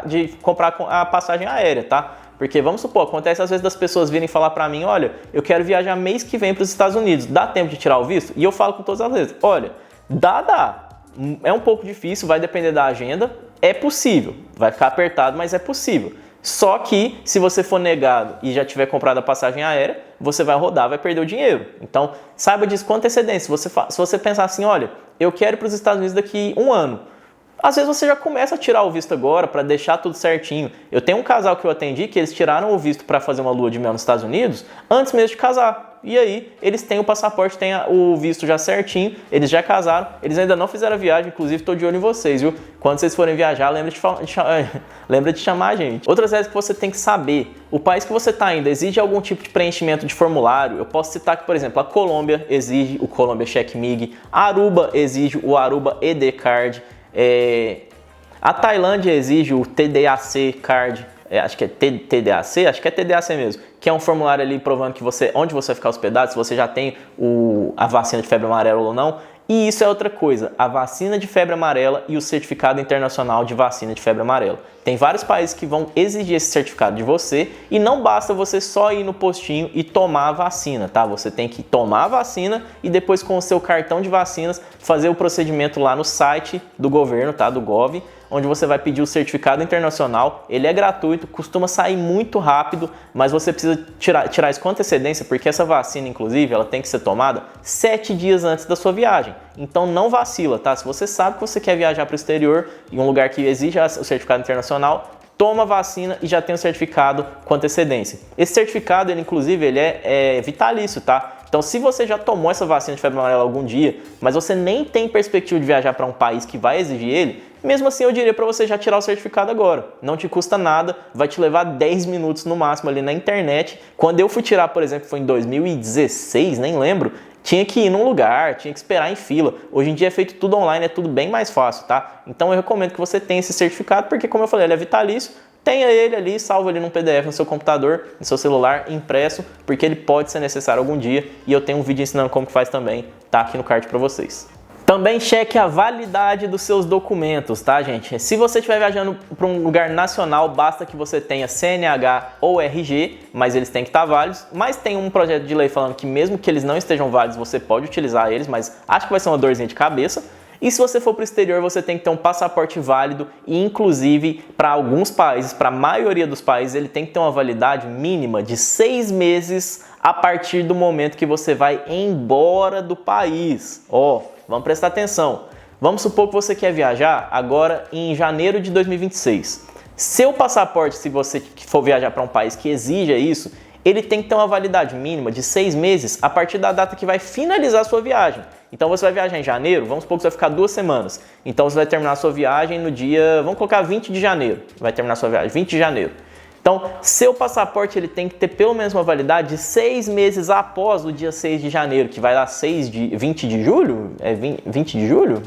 Speaker 1: de comprar a passagem aérea, tá? Porque vamos supor, acontece às vezes das pessoas virem falar para mim, olha, eu quero viajar mês que vem para os Estados Unidos, dá tempo de tirar o visto? E eu falo com todas as vezes, olha, dá. É um pouco difícil, vai depender da agenda, é possível, vai ficar apertado, mas é possível. Só que se você for negado e já tiver comprado a passagem aérea, você vai rodar, vai perder o dinheiro. Então, saiba disso com antecedência. Se você pensar assim, olha, eu quero ir para os Estados Unidos daqui um ano. Às vezes você já começa a tirar o visto agora para deixar tudo certinho. Eu tenho um casal que eu atendi que eles tiraram o visto para fazer uma lua de mel nos Estados Unidos antes mesmo de casar. E aí, eles têm o passaporte, têm o visto já certinho, eles já casaram, eles ainda não fizeram a viagem, inclusive estou de olho em vocês, viu? Quando vocês forem viajar, lembra de chamar a gente. Outras coisas que você tem que saber, o país que você está indo exige algum tipo de preenchimento de formulário. Eu posso citar que, por exemplo, a Colômbia exige o Colômbia Check-MIG, a Aruba exige o Aruba ED Card, a Tailândia exige o TDAC Card, acho que é TDAC, acho que é TDAC mesmo, que é um formulário ali provando que onde você vai ficar hospedado, se você já tem a vacina de febre amarela ou não. E isso é outra coisa, a vacina de febre amarela e o certificado internacional de vacina de febre amarela. Tem vários países que vão exigir esse certificado de você e não basta você só ir no postinho e tomar a vacina, tá? Você tem que tomar a vacina e depois com o seu cartão de vacinas fazer o procedimento lá no site do governo, tá? Do Gov, onde você vai pedir o certificado internacional. Ele é gratuito, costuma sair muito rápido, mas você precisa tirar isso com antecedência, porque essa vacina, inclusive, ela tem que ser tomada 7 dias antes da sua viagem. Então não vacila, tá? Se você sabe que você quer viajar para o exterior, em um lugar que exige o certificado internacional, toma a vacina e já tem o certificado com antecedência. Esse certificado, inclusive, ele é vitalício, tá? Então, se você já tomou essa vacina de febre amarela algum dia, mas você nem tem perspectiva de viajar para um país que vai exigir ele, mesmo assim eu diria para você já tirar o certificado agora. Não te custa nada, vai te levar 10 minutos no máximo ali na internet. Quando eu fui tirar, por exemplo, foi em 2016, nem lembro, tinha que ir num lugar, tinha que esperar em fila. Hoje em dia é feito tudo online, é tudo bem mais fácil, tá? Então eu recomendo que você tenha esse certificado, porque como eu falei, ele é vitalício. Tenha ele ali, salva ele num PDF no seu computador, no seu celular, impresso, porque ele pode ser necessário algum dia e eu tenho um vídeo ensinando como que faz também, tá aqui no card para vocês. Também cheque a validade dos seus documentos, tá, gente? Se você estiver viajando para um lugar nacional, basta que você tenha CNH ou RG, mas eles têm que estar válidos. Mas tem um projeto de lei falando que mesmo que eles não estejam válidos, você pode utilizar eles, mas acho que vai ser uma dorzinha de cabeça. E se você for para o exterior, você tem que ter um passaporte válido e, inclusive, para alguns países, para a maioria dos países, ele tem que ter uma validade mínima de 6 meses a partir do momento que você vai embora do país. Vamos prestar atenção. Vamos supor que você quer viajar agora em janeiro de 2026. Seu passaporte, se você for viajar para um país que exija isso, ele tem que ter uma validade mínima de 6 meses a partir da data que vai finalizar a sua viagem. Então você vai viajar em janeiro, vamos supor que você vai ficar 2 semanas. Então você vai terminar a sua viagem no dia, vamos colocar 20 de janeiro. Vai terminar a sua viagem, 20 de janeiro. Então, seu passaporte ele tem que ter pelo menos uma validade de 6 meses após o dia 6 de janeiro, que vai dar 20 de julho? É 20 de julho?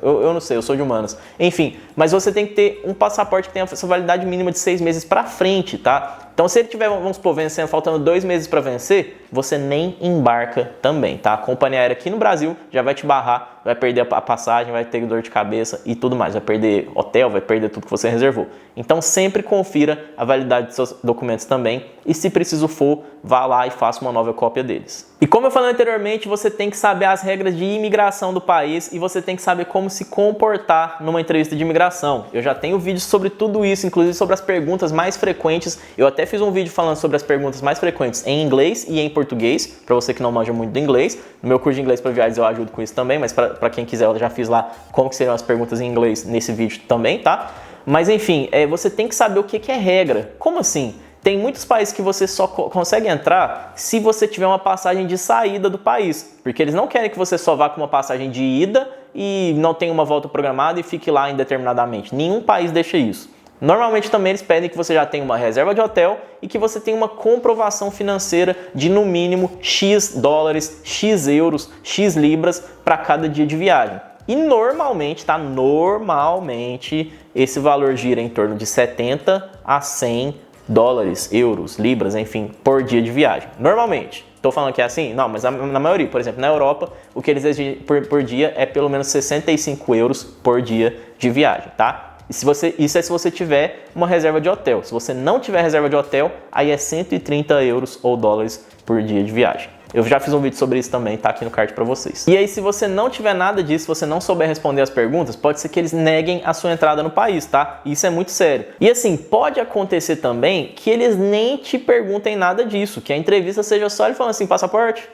Speaker 1: Eu não sei, eu sou de humanas. Enfim, mas você tem que ter um passaporte que tenha essa validade mínima de 6 meses para frente, tá? Então, se ele tiver, vamos supor, vencendo, faltando 2 meses para vencer, você nem embarca também, tá? A companhia aérea aqui no Brasil já vai te barrar, vai perder a passagem, vai ter dor de cabeça e tudo mais. Vai perder hotel, vai perder tudo que você reservou. Então, sempre confira a validade dos seus documentos também e, se preciso for, vá lá e faça uma nova cópia deles. E como eu falei anteriormente, você tem que saber as regras de imigração do país e você tem que saber como se comportar numa entrevista de imigração. Eu já tenho vídeos sobre tudo isso, inclusive sobre as perguntas mais frequentes. Eu até fiz um vídeo falando sobre as perguntas mais frequentes em inglês e em português, para você que não manja muito do inglês. No meu curso de inglês para viagens eu ajudo com isso também, mas para quem quiser eu já fiz lá como que seriam as perguntas em inglês nesse vídeo também, tá? Mas enfim, você tem que saber o que é regra. Como assim? Tem muitos países que você só consegue entrar se você tiver uma passagem de saída do país, porque eles não querem que você só vá com uma passagem de ida e não tenha uma volta programada e fique lá indeterminadamente. Nenhum país deixa isso. Normalmente também eles pedem que você já tenha uma reserva de hotel e que você tenha uma comprovação financeira de no mínimo X dólares, X euros, X libras para cada dia de viagem. E normalmente, tá? Normalmente esse valor gira em torno de 70 a 100 dólares, euros, libras, enfim, por dia de viagem. Normalmente. Estou falando que é assim? Não, mas na maioria, por exemplo, na Europa, o que eles exigem por dia é pelo menos 65 euros por dia de viagem, tá? Isso é se você tiver uma reserva de hotel. Se você não tiver reserva de hotel, aí é 130 euros ou dólares por dia de viagem. Eu já fiz um vídeo sobre isso também, tá aqui no card para vocês. E aí, se você não tiver nada disso, se você não souber responder as perguntas, pode ser que eles neguem a sua entrada no país, tá? Isso é muito sério. E assim, pode acontecer também que eles nem te perguntem nada disso, que a entrevista seja só ele falando assim, passaporte,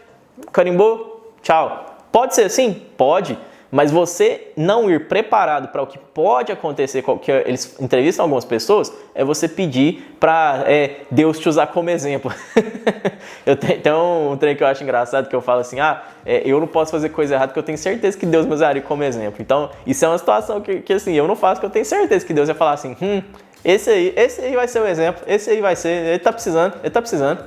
Speaker 1: carimbou, tchau. Pode ser assim? Pode. Mas você não ir preparado para o que pode acontecer, que eles entrevistam algumas pessoas, é você pedir para Deus te usar como exemplo. Tem um trem que eu acho engraçado, que eu falo assim, eu não posso fazer coisa errada porque eu tenho certeza que Deus me usaria como exemplo. Então, isso é uma situação que assim, eu não faço porque eu tenho certeza que Deus vai falar assim, esse aí vai ser o exemplo, esse aí vai ser, ele tá precisando.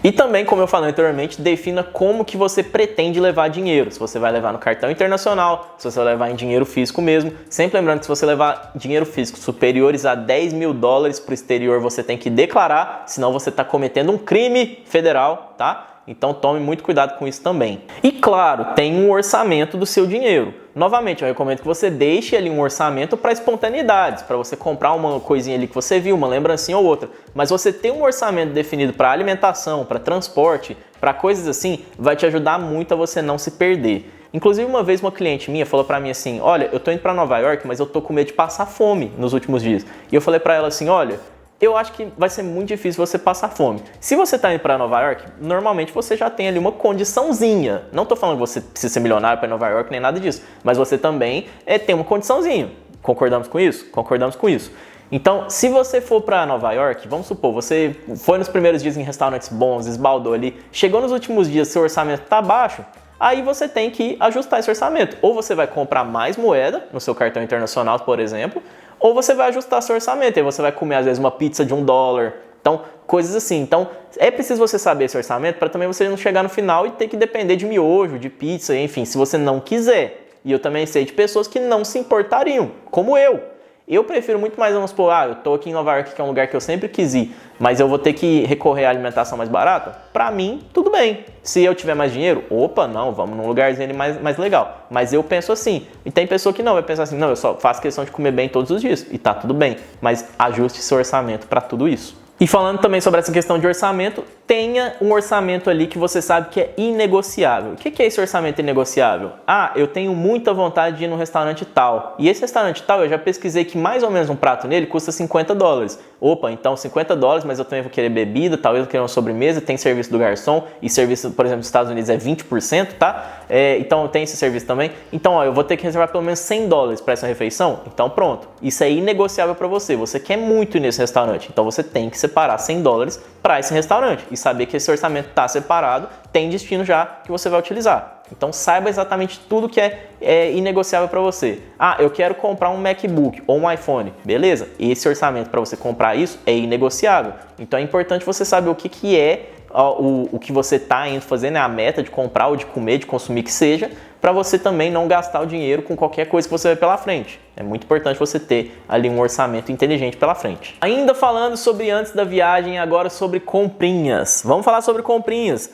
Speaker 1: E também, como eu falei anteriormente, defina como que você pretende levar dinheiro. Se você vai levar no cartão internacional, se você vai levar em dinheiro físico mesmo. Sempre lembrando que se você levar dinheiro físico superiores a 10 mil dólares para o exterior, você tem que declarar, senão você está cometendo um crime federal, tá? Então tome muito cuidado com isso também. E claro, tem um orçamento do seu dinheiro. Novamente, eu recomendo que você deixe ali um orçamento para espontaneidades, para você comprar uma coisinha ali que você viu, uma lembrancinha ou outra. Mas você ter um orçamento definido para alimentação, para transporte, para coisas assim, vai te ajudar muito a você não se perder. Inclusive, uma vez uma cliente minha falou para mim assim, olha, eu tô indo para Nova York, mas eu tô com medo de passar fome nos últimos dias. E eu falei para ela assim, olha, eu acho que vai ser muito difícil você passar fome. Se você está indo para Nova York, normalmente você já tem ali uma condiçãozinha. Não estou falando que você precisa ser milionário para Nova York, nem nada disso. Mas você também tem uma condiçãozinha. Concordamos com isso? Concordamos com isso. Então, se você for para Nova York, vamos supor, você foi nos primeiros dias em restaurantes bons, esbaldou ali, chegou nos últimos dias, seu orçamento está baixo, aí você tem que ajustar esse orçamento. Ou você vai comprar mais moeda no seu cartão internacional, por exemplo, ou você vai ajustar seu orçamento, aí você vai comer às vezes uma pizza de $1, então coisas assim. Então é preciso você saber esse orçamento para também você não chegar no final e ter que depender de miojo, de pizza, enfim, se você não quiser. E eu também sei de pessoas que não se importariam, como eu. Eu prefiro muito mais, vamos supor, eu tô aqui em Nova York, que é um lugar que eu sempre quis ir, mas eu vou ter que recorrer à alimentação mais barata? Pra mim, tudo bem. Se eu tiver mais dinheiro, não, vamos num lugarzinho mais legal. Mas eu penso assim. E tem pessoa que não, vai pensar assim, não, eu só faço questão de comer bem todos os dias. E tá tudo bem, mas ajuste seu orçamento pra tudo isso. E falando também sobre essa questão de orçamento, tenha um orçamento ali que você sabe que é inegociável. O que é esse orçamento inegociável? Ah, eu tenho muita vontade de ir num restaurante tal. E esse restaurante tal, eu já pesquisei que mais ou menos um prato nele custa $50. Opa, então $50, mas eu também vou querer bebida, talvez eu queira uma sobremesa, tem serviço do garçom, e serviço, por exemplo, nos Estados Unidos é 20%, tá? Então tem esse serviço também. Então, ó, eu vou ter que reservar pelo menos $100 para essa refeição. Então pronto, isso é inegociável para você. Você quer muito ir nesse restaurante, então você tem que separar $100 para esse restaurante e saber que esse orçamento está separado, tem destino já que você vai utilizar. Então saiba exatamente tudo que é inegociável para você. Ah, eu quero comprar um MacBook ou um iPhone. Beleza, esse orçamento para você comprar isso é inegociável. Então é importante você saber o que é o que você está indo fazer, né? A meta de comprar ou de comer, de consumir que seja, para você também não gastar o dinheiro com qualquer coisa que você vê pela frente. É muito importante você ter ali um orçamento inteligente pela frente. Ainda falando sobre antes da viagem, agora sobre comprinhas. Vamos falar sobre comprinhas.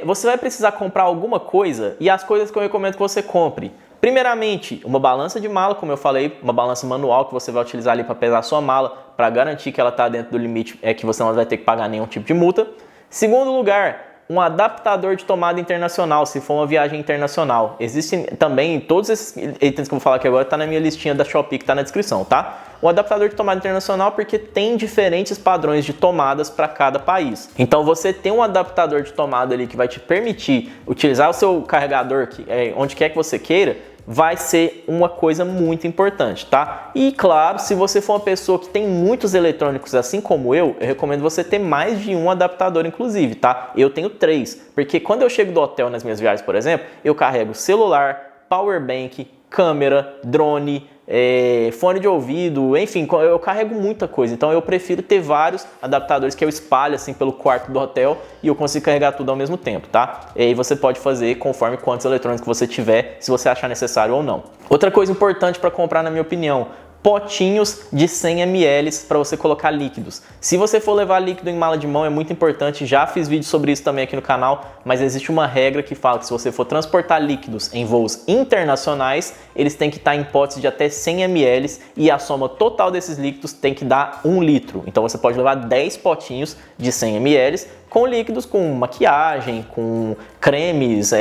Speaker 1: Você vai precisar comprar alguma coisa e as coisas que eu recomendo que você compre. Primeiramente, uma balança de mala, como eu falei, uma balança manual que você vai utilizar ali para pesar a sua mala, para garantir que ela está dentro do limite, que você não vai ter que pagar nenhum tipo de multa. Segundo lugar, um adaptador de tomada internacional, se for uma viagem internacional. Existem também, todos esses itens que eu vou falar aqui agora, está na minha listinha da Shopee, que está na descrição, tá? Um adaptador de tomada internacional porque tem diferentes padrões de tomadas para cada país. Então você tem um adaptador de tomada ali que vai te permitir utilizar o seu carregador onde quer que você queira, vai ser uma coisa muito importante, tá? E claro, se você for uma pessoa que tem muitos eletrônicos assim como eu recomendo você ter mais de um adaptador inclusive, tá? Eu tenho 3, porque quando eu chego do hotel nas minhas viagens, por exemplo, eu carrego celular, power bank, câmera, drone, fone de ouvido, enfim, eu carrego muita coisa, então eu prefiro ter vários adaptadores que eu espalho assim pelo quarto do hotel e eu consigo carregar tudo ao mesmo tempo, tá? E aí você pode fazer conforme quantos eletrônicos você tiver, se você achar necessário ou não. Outra coisa importante para comprar, na minha opinião, potinhos de 100 ml para você colocar líquidos. Se você for levar líquido em mala de mão é muito importante, já fiz vídeo sobre isso também aqui no canal, mas existe uma regra que fala que se você for transportar líquidos em voos internacionais, eles têm que estar em potes de até 100 ml e a soma total desses líquidos tem que dar 1 litro. Então você pode levar 10 potinhos de 100 ml com líquidos, com maquiagem, com cremes,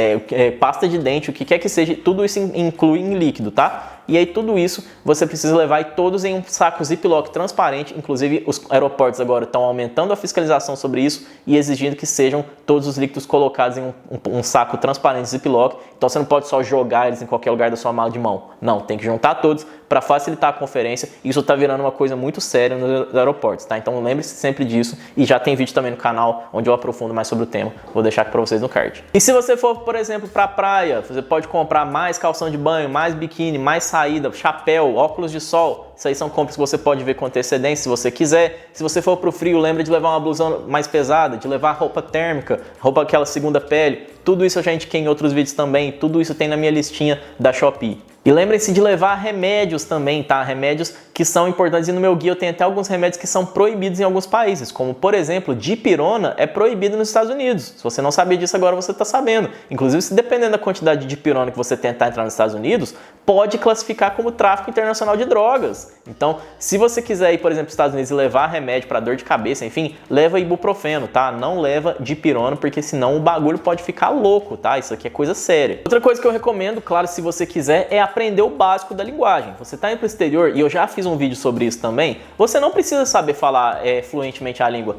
Speaker 1: pasta de dente, o que quer que seja, tudo isso inclui em líquido, tá? E aí tudo isso você precisa levar todos em um saco Ziploc transparente, inclusive os aeroportos agora estão aumentando a fiscalização sobre isso e exigindo que sejam todos os líquidos colocados em um saco transparente Ziploc, então você não pode só jogar eles em qualquer lugar da sua mala de mão, não, tem que juntar todos para facilitar a conferência, isso está virando uma coisa muito séria nos aeroportos, tá? Então lembre-se sempre disso e já tem vídeo também no canal onde eu aprofundo mais sobre o tema, vou deixar aqui para vocês no card. E se você for, por exemplo, para a praia, você pode comprar mais calção de banho, mais biquíni, mais saída, chapéu, óculos de sol. Isso aí são compras que você pode ver com antecedência se você quiser. Se você for para o frio, lembra de levar uma blusa mais pesada, de levar roupa térmica, roupa aquela segunda pele. Tudo isso eu já indiquei em outros vídeos também, tudo isso tem na minha listinha da Shopee. E lembrem-se de levar remédios também, tá? Remédios que são importantes e no meu guia eu tenho até alguns remédios que são proibidos em alguns países, como por exemplo, dipirona é proibido nos Estados Unidos. Se você não sabia disso agora você está sabendo. Inclusive, se dependendo da quantidade de dipirona que você tentar entrar nos Estados Unidos, pode classificar como tráfico internacional de drogas. Então, se você quiser ir, por exemplo, para os Estados Unidos e levar remédio para dor de cabeça, enfim, leva ibuprofeno, tá? Não leva dipirona, porque senão o bagulho pode ficar louco, tá? Isso aqui é coisa séria. Outra coisa que eu recomendo, claro, se você quiser, é aprender o básico da linguagem. Você está indo para o exterior, e eu já fiz um vídeo sobre isso também, você não precisa saber falar fluentemente a língua.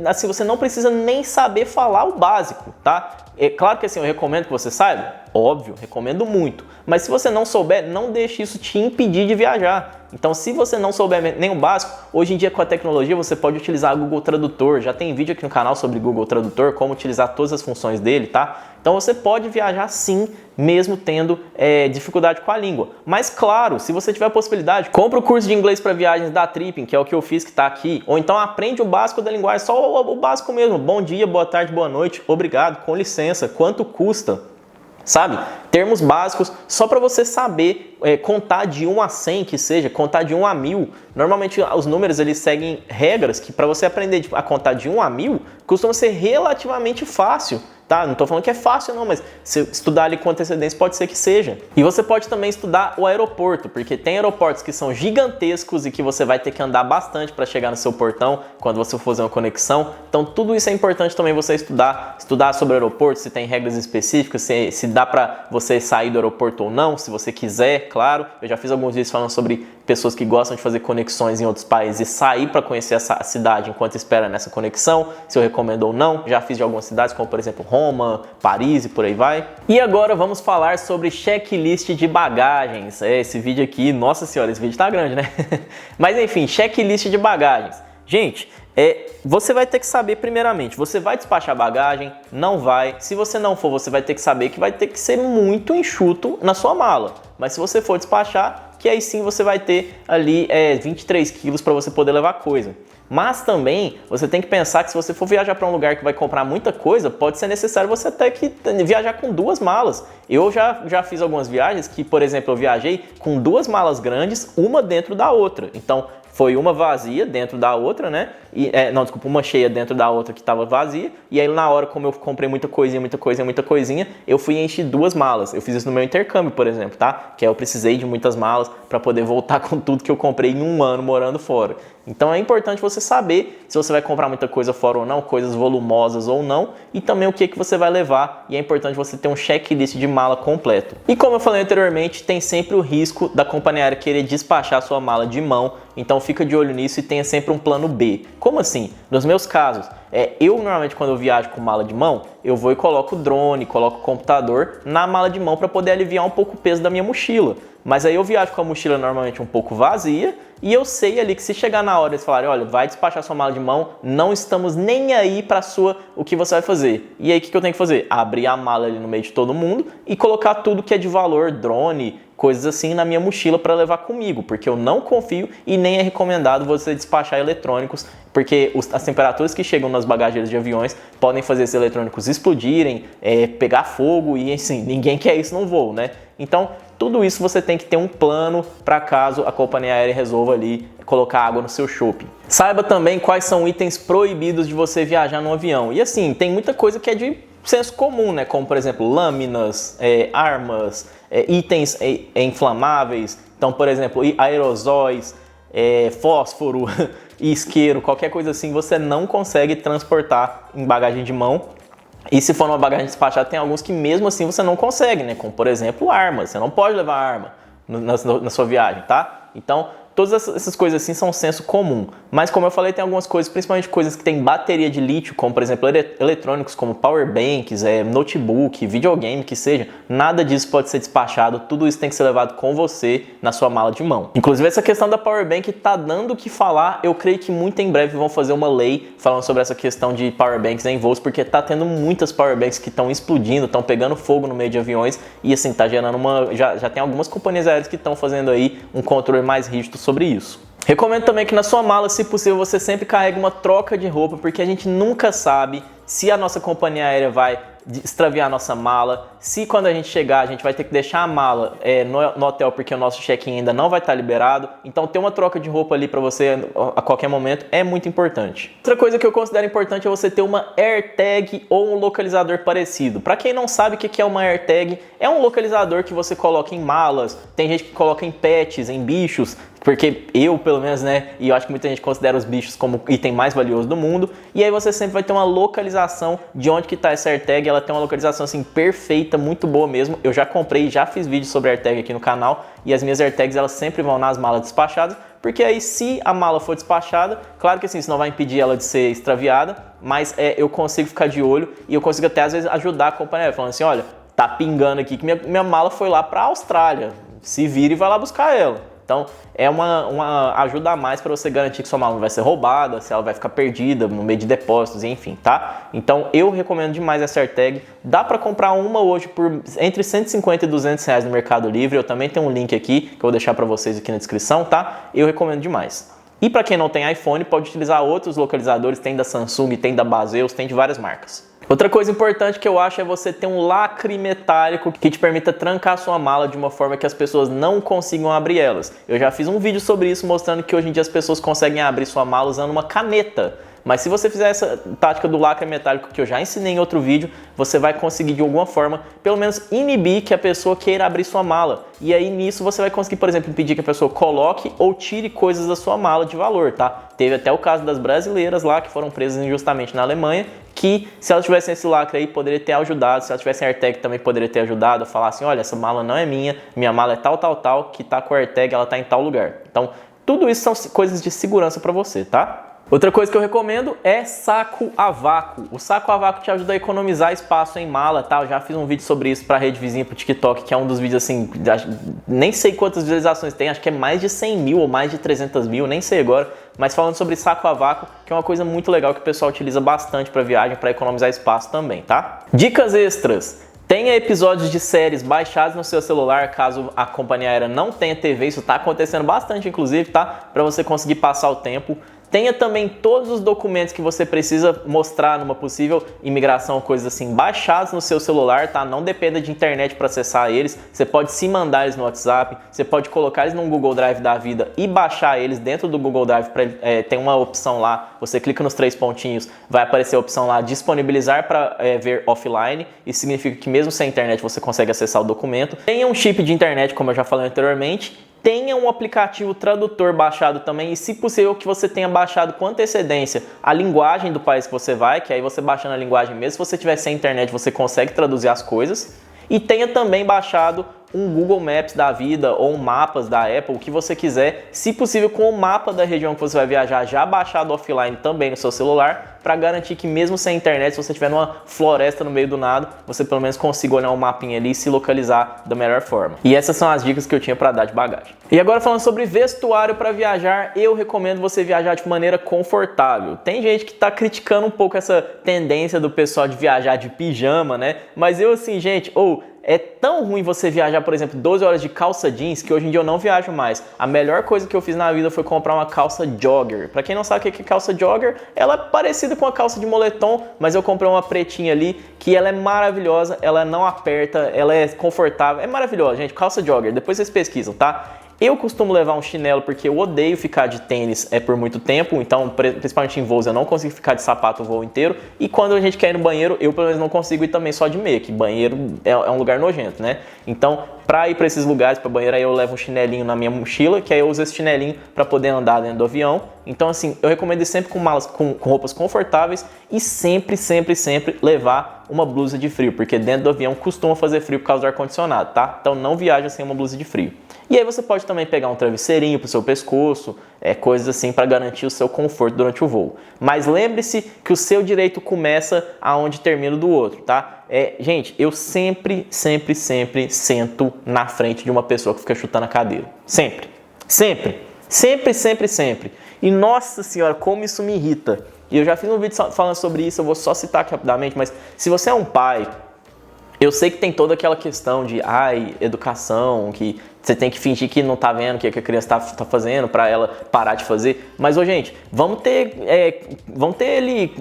Speaker 1: Assim, você não precisa nem saber falar o básico, tá? É claro que assim, eu recomendo que você saiba, óbvio, recomendo muito. Mas se você não souber, não deixe isso te impedir de viajar. Então, se você não souber nem o básico, hoje em dia com a tecnologia você pode utilizar o Google Tradutor. Já tem vídeo aqui no canal sobre Google Tradutor, como utilizar todas as funções dele, tá? Então você pode viajar sim, mesmo tendo dificuldade com a língua. Mas claro, se você tiver a possibilidade, compra o curso de inglês para viagens da Tripping, que é o que eu fiz, que está aqui. Ou então aprende o básico da linguagem, só o básico mesmo. Bom dia, boa tarde, boa noite, obrigado, com licença, quanto custa? Sabe? Termos básicos só para você saber contar de 1 a 100, que seja, contar de 1 a 1000. Normalmente os números eles seguem regras que para você aprender a contar de 1 a 1000 costuma ser relativamente fácil. tá? Não tô falando que é fácil não, mas se estudar ali com antecedência pode ser que seja. E você pode também estudar o aeroporto, porque tem aeroportos que são gigantescos e que você vai ter que andar bastante para chegar no seu portão quando você for fazer uma conexão. Então tudo isso é importante também você estudar sobre o aeroporto, se tem regras específicas, se dá para você sair do aeroporto ou não, se você quiser, claro. Eu já fiz alguns vídeos falando sobre pessoas que gostam de fazer conexões em outros países e sair para conhecer essa cidade enquanto espera nessa conexão, se eu recomendo ou não. Já fiz de algumas cidades, como por exemplo Roma, Paris e por aí vai. E agora vamos falar sobre checklist de bagagens. Esse vídeo aqui, nossa senhora, esse vídeo tá grande, né? Mas enfim, checklist de bagagens. Gente, você vai ter que saber primeiramente, você vai despachar bagagem? Não vai. Se você não for, você vai ter que saber que vai ter que ser muito enxuto na sua mala. Mas se você for despachar, que aí sim você vai ter ali 23 quilos para você poder levar coisa. Mas também você tem que pensar que se você for viajar para um lugar que vai comprar muita coisa, pode ser necessário você até que viajar com 2 malas. Eu já fiz algumas viagens que, por exemplo, eu viajei com 2 malas grandes, uma dentro da outra. Então foi uma vazia dentro da outra, né? Uma cheia dentro da outra que estava vazia. E aí na hora, como eu comprei muita coisinha, eu fui encher 2 malas. Eu fiz isso no meu intercâmbio, por exemplo, tá? Que aí eu precisei de muitas malas para poder voltar com tudo que eu comprei em um ano morando fora. Então é importante você saber se você vai comprar muita coisa fora ou não, coisas volumosas ou não, e também o que você vai levar, e é importante você ter um checklist de mala completo. E como eu falei anteriormente, tem sempre o risco da companhia aérea querer despachar sua mala de mão, então fica de olho nisso e tenha sempre um plano B. Como assim? Nos meus casos, eu normalmente quando eu viajo com mala de mão, eu vou e coloco o drone, coloco o computador na mala de mão para poder aliviar um pouco o peso da minha mochila. Mas aí eu viajo com a mochila normalmente um pouco vazia e eu sei ali que se chegar na hora eles falarem, olha, vai despachar sua mala de mão, não estamos nem aí para o que você vai fazer. E aí o que eu tenho que fazer? Abrir a mala ali no meio de todo mundo e colocar tudo que é de valor, drone, coisas assim na minha mochila para levar comigo, porque eu não confio e nem é recomendado você despachar eletrônicos, porque as temperaturas que chegam nas bagageiras de aviões podem fazer esses eletrônicos explodirem, pegar fogo e assim, ninguém quer isso no voo, né? Então, tudo isso você tem que ter um plano para caso a companhia aérea resolva ali colocar água no seu shopping. Saiba também quais são itens proibidos de você viajar no avião. E assim, tem muita coisa que é de senso comum, né? Como por exemplo, lâminas, armas, itens inflamáveis. Então, por exemplo, aerosóis, fósforo, isqueiro, qualquer coisa assim você não consegue transportar em bagagem de mão. E se for uma bagagem despachada, tem alguns que mesmo assim você não consegue, né? Como por exemplo, armas. Você não pode levar arma na sua viagem, tá? Então, todas essas coisas assim são senso comum. Mas como eu falei, tem algumas coisas, principalmente coisas que tem bateria de lítio, como por exemplo eletrônicos como power banks, notebook, videogame, que seja. Nada disso pode ser despachado, tudo isso tem que ser levado com você na sua mala de mão. Inclusive essa questão da power bank tá dando o que falar. Eu creio que muito em breve vão fazer uma lei falando sobre essa questão de power banks em voos, porque tá tendo muitas power banks que estão explodindo, estão pegando fogo no meio de aviões e assim, tá gerando já tem algumas companhias aéreas que estão fazendo aí um controle mais rígido sobre isso. Recomendo também que na sua mala, se possível, você sempre carregue uma troca de roupa, porque a gente nunca sabe se a nossa companhia aérea vai extraviar a nossa mala, se quando a gente chegar a gente vai ter que deixar a mala no hotel porque o nosso check-in ainda não vai estar liberado. Então ter uma troca de roupa ali para você a qualquer momento é muito importante. Outra coisa que eu considero importante é você ter uma AirTag ou um localizador parecido. Para quem não sabe o que é uma AirTag, é um localizador que você coloca em malas, tem gente que coloca em pets, em bichos, porque eu, pelo menos, né, e eu acho que muita gente considera os bichos como o item mais valioso do mundo, e aí você sempre vai ter uma localização de onde que tá essa AirTag. Ela tem uma localização assim perfeita, muito boa mesmo. Eu já comprei, já fiz vídeo sobre AirTag aqui no canal, e as minhas AirTags elas sempre vão nas malas despachadas, porque aí se a mala for despachada, claro que assim, isso não vai impedir ela de ser extraviada, mas eu consigo ficar de olho e eu consigo até às vezes ajudar a companhia, falando assim, olha, tá pingando aqui que minha mala foi lá para a Austrália, se vira e vai lá buscar ela. Então é uma ajuda a mais para você garantir que sua mala não vai ser roubada, se ela vai ficar perdida no meio de depósitos, enfim, tá? Então eu recomendo demais essa AirTag. Dá para comprar uma hoje por entre 150 e 200 reais no Mercado Livre. Eu também tenho um link aqui que eu vou deixar para vocês aqui na descrição, tá? Eu recomendo demais. E para quem não tem iPhone, pode utilizar outros localizadores, tem da Samsung, tem da Baseus, tem de várias marcas. Outra coisa importante que eu acho é você ter um lacre metálico que te permita trancar sua mala de uma forma que as pessoas não consigam abrir elas. Eu já fiz um vídeo sobre isso mostrando que hoje em dia as pessoas conseguem abrir sua mala usando uma caneta. Mas se você fizer essa tática do lacre metálico que eu já ensinei em outro vídeo, você vai conseguir de alguma forma, pelo menos inibir que a pessoa queira abrir sua mala. E aí nisso você vai conseguir, por exemplo, impedir que a pessoa coloque ou tire coisas da sua mala de valor, tá? Teve até o caso das brasileiras lá que foram presas injustamente na Alemanha, que se elas tivessem esse lacre aí poderia ter ajudado, se elas tivessem AirTag também poderia ter ajudado a falar assim, olha, essa mala não é minha mala é tal, que tá com AirTag, ela tá em tal lugar. Então, tudo isso são coisas de segurança para você, tá? Outra coisa que eu recomendo é saco a vácuo. O saco a vácuo te ajuda a economizar espaço em mala, tá? Eu já fiz um vídeo sobre isso pra rede vizinha, pro TikTok, que é um dos vídeos assim, nem sei quantas visualizações tem, acho que é mais de 100 mil ou mais de 300 mil, nem sei agora. Mas falando sobre saco a vácuo, que é uma coisa muito legal que o pessoal utiliza bastante para viagem, para economizar espaço também, tá? Dicas extras. Tenha episódios de séries baixados no seu celular, caso a companhia aérea não tenha TV, isso tá acontecendo bastante inclusive, tá? Para você conseguir passar o tempo. Tenha também todos os documentos que você precisa mostrar numa possível imigração, coisas assim, baixados no seu celular, tá? Não dependa de internet para acessar eles. Você pode se mandar eles no WhatsApp, você pode colocar eles num Google Drive da vida e baixar eles dentro do Google Drive. Tem uma opção lá, você clica nos 3 pontinhos, vai aparecer a opção lá, disponibilizar para ver offline. Isso significa que mesmo sem internet você consegue acessar o documento. Tenha um chip de internet, como eu já falei anteriormente. Tenha um aplicativo tradutor baixado também e, se possível, que você tenha baixado com antecedência a linguagem do país que você vai, que aí você baixando a linguagem mesmo, se você tiver sem internet, você consegue traduzir as coisas. E tenha também baixado um Google Maps da vida ou um mapas da Apple, o que você quiser, se possível com o mapa da região que você vai viajar já baixado offline também no seu celular, para garantir que mesmo sem internet, se você estiver numa floresta no meio do nada, você pelo menos consiga olhar um mapinha ali e se localizar da melhor forma. E essas são as dicas que eu tinha para dar de bagagem. E agora falando sobre vestuário para viajar, eu recomendo você viajar de maneira confortável. Tem gente que está criticando um pouco essa tendência do pessoal de viajar de pijama, né? Mas eu assim, gente, é tão ruim você viajar, por exemplo, 12 horas de calça jeans, que hoje em dia eu não viajo mais. A melhor coisa que eu fiz na vida foi comprar uma calça jogger. Pra quem não sabe o que é calça jogger, ela é parecida com a calça de moletom, mas eu comprei uma pretinha ali, que ela é maravilhosa, ela não aperta, ela é confortável, é maravilhosa, gente. Calça jogger, depois vocês pesquisam, tá? Eu costumo levar um chinelo porque eu odeio ficar de tênis por muito tempo, então principalmente em voos eu não consigo ficar de sapato o voo inteiro, e quando a gente quer ir no banheiro, eu pelo menos não consigo ir também só de meia, que banheiro é um lugar nojento, né? Então, para ir para esses lugares, para banheiro, aí eu levo um chinelinho na minha mochila, que aí eu uso esse chinelinho para poder andar dentro do avião. Então assim, eu recomendo ir sempre com malas com roupas confortáveis e sempre levar uma blusa de frio, porque dentro do avião costuma fazer frio por causa do ar-condicionado, tá? Então não viaja sem uma blusa de frio. E aí você pode também pegar um travesseirinho pro seu pescoço, coisas assim para garantir o seu conforto durante o voo. Mas lembre-se que o seu direito começa aonde termina o do outro, tá? Gente, eu sempre sento na frente de uma pessoa que fica chutando a cadeira. Sempre. E nossa senhora, como isso me irrita. E eu já fiz um vídeo falando sobre isso, eu vou só citar aqui rapidamente, mas se você é um pai, eu sei que tem toda aquela questão de educação, que você tem que fingir que não tá vendo o que a criança tá fazendo para ela parar de fazer. Mas, gente, vamos ter ali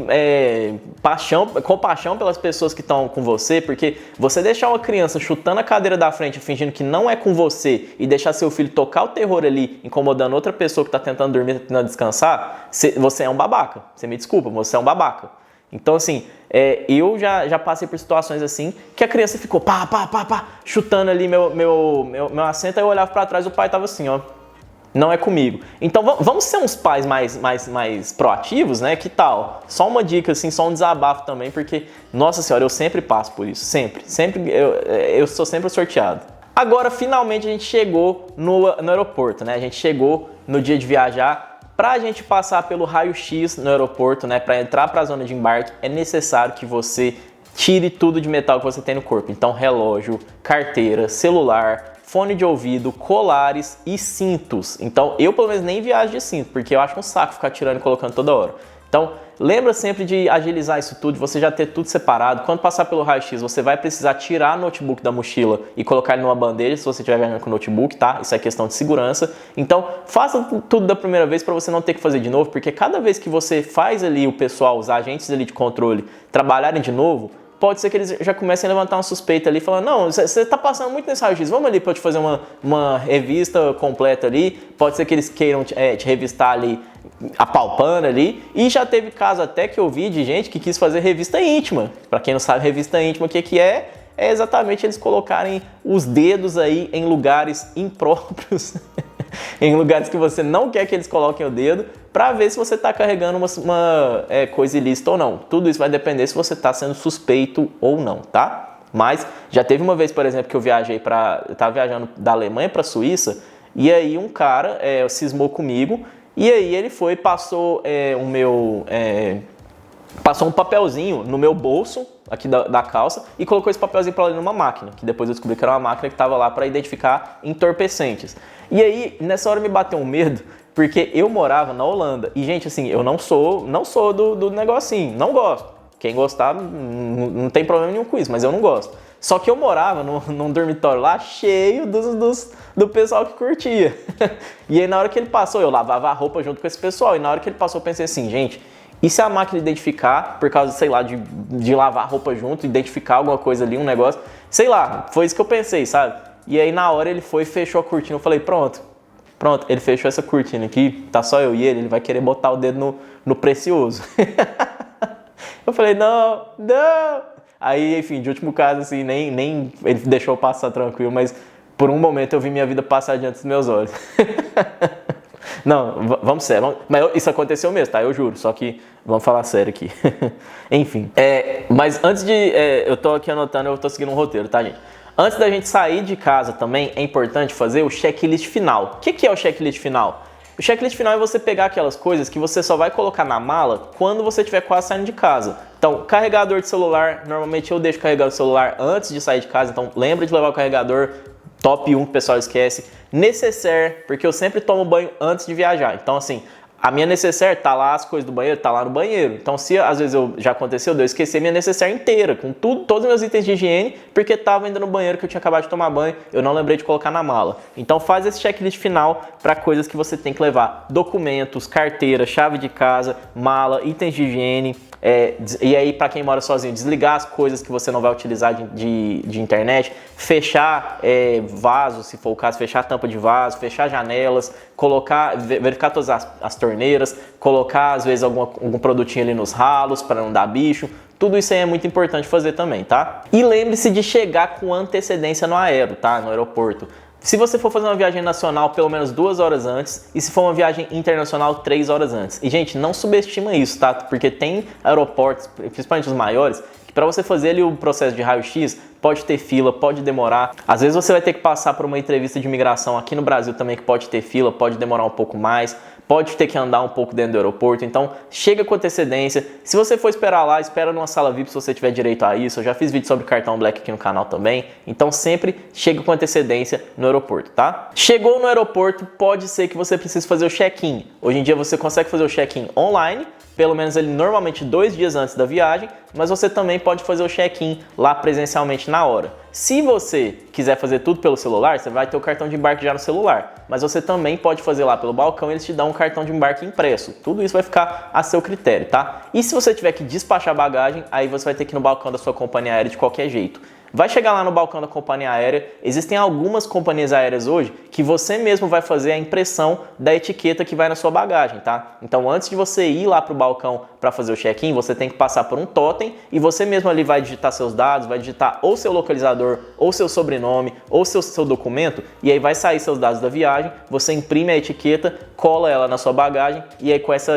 Speaker 1: compaixão pelas pessoas que estão com você, porque você deixar uma criança chutando a cadeira da frente, fingindo que não é com você, e deixar seu filho tocar o terror ali, incomodando outra pessoa que tá tentando dormir, tentando descansar, você é um babaca. Você me desculpa, você é um babaca. Então, assim, eu já passei por situações assim, que a criança ficou chutando ali meu assento, aí eu olhava pra trás e o pai tava assim, ó, não é comigo. Então, vamos ser uns pais mais proativos, né? Que tal? Só uma dica, assim, só um desabafo também, porque, nossa senhora, eu sempre passo por isso, sempre, eu sou sempre sorteado. Agora, finalmente, a gente chegou no aeroporto, né? A gente chegou no dia de viajar. Para a gente passar pelo raio-x no aeroporto, né, para entrar para a zona de embarque, é necessário que você tire tudo de metal que você tem no corpo. Então, relógio, carteira, celular, fone de ouvido, colares e cintos. Então, eu pelo menos nem viajo de cinto, porque eu acho um saco ficar tirando e colocando toda hora. Então, lembra sempre de agilizar isso tudo, você já ter tudo separado. Quando passar pelo raio-x, você vai precisar tirar o notebook da mochila e colocar ele numa bandeja, se você estiver viajando com o notebook, tá? Isso é questão de segurança. Então, faça tudo da primeira vez para você não ter que fazer de novo, porque cada vez que você faz ali o pessoal, os agentes ali de controle, trabalharem de novo, pode ser que eles já comecem a levantar uma suspeita ali, falando, não, você está passando muito nesse raio-x, vamos ali para eu te fazer uma revista completa ali. Pode ser que eles queiram te revistar ali, apalpando ali. E já teve caso até que eu vi de gente que quis fazer revista íntima. Para quem não sabe, revista íntima, o que é? É exatamente eles colocarem os dedos aí em lugares impróprios, em lugares que você não quer que eles coloquem o dedo, para ver se você está carregando uma coisa ilícita ou não. Tudo isso vai depender se você está sendo suspeito ou não, tá? Mas já teve uma vez, por exemplo, que eu estava viajando da Alemanha para a Suíça, e aí um cara cismou comigo, e aí ele passou passou um papelzinho no meu bolso, aqui da calça, e colocou esse papelzinho para ali numa máquina, que depois eu descobri que era uma máquina que estava lá para identificar entorpecentes. E aí, nessa hora me bateu um medo, porque eu morava na Holanda, e gente, assim, eu não sou do negocinho, não gosto. Quem gostar, não tem problema nenhum com isso, mas eu não gosto. Só que eu morava num dormitório lá cheio do pessoal que curtia. E aí na hora que ele passou, eu lavava a roupa junto com esse pessoal, e na hora que ele passou eu pensei assim, gente, e se a máquina identificar, por causa, sei lá, de lavar a roupa junto, identificar alguma coisa ali, um negócio, sei lá, foi isso que eu pensei, sabe? E aí na hora ele foi e fechou a cortina, eu falei, pronto, ele fechou essa cortina aqui, tá só eu e ele vai querer botar o dedo no precioso. Eu falei, não. Aí, enfim, de último caso, assim, nem ele deixou eu passar tranquilo, mas por um momento eu vi minha vida passar diante dos meus olhos. Não, vamos sério, mas isso aconteceu mesmo, tá? Eu juro, só que vamos falar sério aqui. Enfim, mas antes eu tô aqui anotando, eu tô seguindo um roteiro, tá, gente? Antes da gente sair de casa também, é importante fazer o checklist final. O que é o checklist final? O checklist final é você pegar aquelas coisas que você só vai colocar na mala quando você estiver quase saindo de casa. Então, carregador de celular, normalmente eu deixo carregar o celular antes de sair de casa, então lembra de levar o carregador, top 1 que o pessoal esquece. Necessaire, porque eu sempre tomo banho antes de viajar, então assim, a minha necessaire tá lá, as coisas do banheiro, tá lá no banheiro. Então, se às vezes já aconteceu de eu esquecer minha necessaire inteira, com todos os meus itens de higiene, porque tava ainda no banheiro que eu tinha acabado de tomar banho, eu não lembrei de colocar na mala. Então, faz esse checklist final para coisas que você tem que levar: documentos, carteira, chave de casa, mala, itens de higiene. E aí, para quem mora sozinho, desligar as coisas que você não vai utilizar de internet, fechar vaso, se for o caso, fechar a tampa de vaso, fechar janelas, verificar todas as torneiras, colocar às vezes algum produtinho ali nos ralos para não dar bicho. Tudo isso aí é muito importante fazer também, tá? E lembre-se de chegar com antecedência no aeroporto. Se você for fazer uma viagem nacional, pelo menos 2 horas antes, e se for uma viagem internacional, 3 horas antes. E, gente, não subestima isso, tá? Porque tem aeroportos, principalmente os maiores, que para você fazer ali o processo de raio-x, pode ter fila, pode demorar. Às vezes você vai ter que passar por uma entrevista de imigração aqui no Brasil também, que pode ter fila, pode demorar um pouco mais, pode ter que andar um pouco dentro do aeroporto. Então, chega com antecedência. Se você for esperar lá, espera numa sala VIP se você tiver direito a isso. Eu já fiz vídeo sobre cartão Black aqui no canal também. Então, sempre chega com antecedência no aeroporto, tá? Chegou no aeroporto, pode ser que você precise fazer o check-in. Hoje em dia você consegue fazer o check-in online, pelo menos ali normalmente 2 dias antes da viagem, mas você também pode fazer o check-in lá presencialmente na hora. Se você quiser fazer tudo pelo celular, você vai ter o cartão de embarque já no celular, mas você também pode fazer lá pelo balcão e eles te dão um cartão de embarque impresso. Tudo isso vai ficar a seu critério, tá? E se você tiver que despachar bagagem, aí você vai ter que ir no balcão da sua companhia aérea de qualquer jeito. Vai chegar lá no balcão da companhia aérea, existem algumas companhias aéreas hoje que você mesmo vai fazer a impressão da etiqueta que vai na sua bagagem, tá? Então antes de você ir lá pro balcão para fazer o check-in, você tem que passar por um totem e você mesmo ali vai digitar seus dados, vai digitar ou seu localizador, ou seu sobrenome, ou seu documento, e aí vai sair seus dados da viagem, você imprime a etiqueta, cola ela na sua bagagem e aí com essa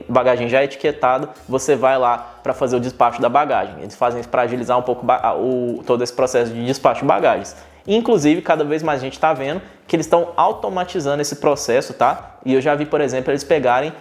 Speaker 1: bagagem já etiquetada, você vai lá para fazer o despacho da bagagem. Eles fazem isso para agilizar um pouco todo esse processo de despacho de bagagens. Inclusive, cada vez mais a gente está vendo que eles estão automatizando esse processo, tá? E eu já vi, por exemplo, eles pegarem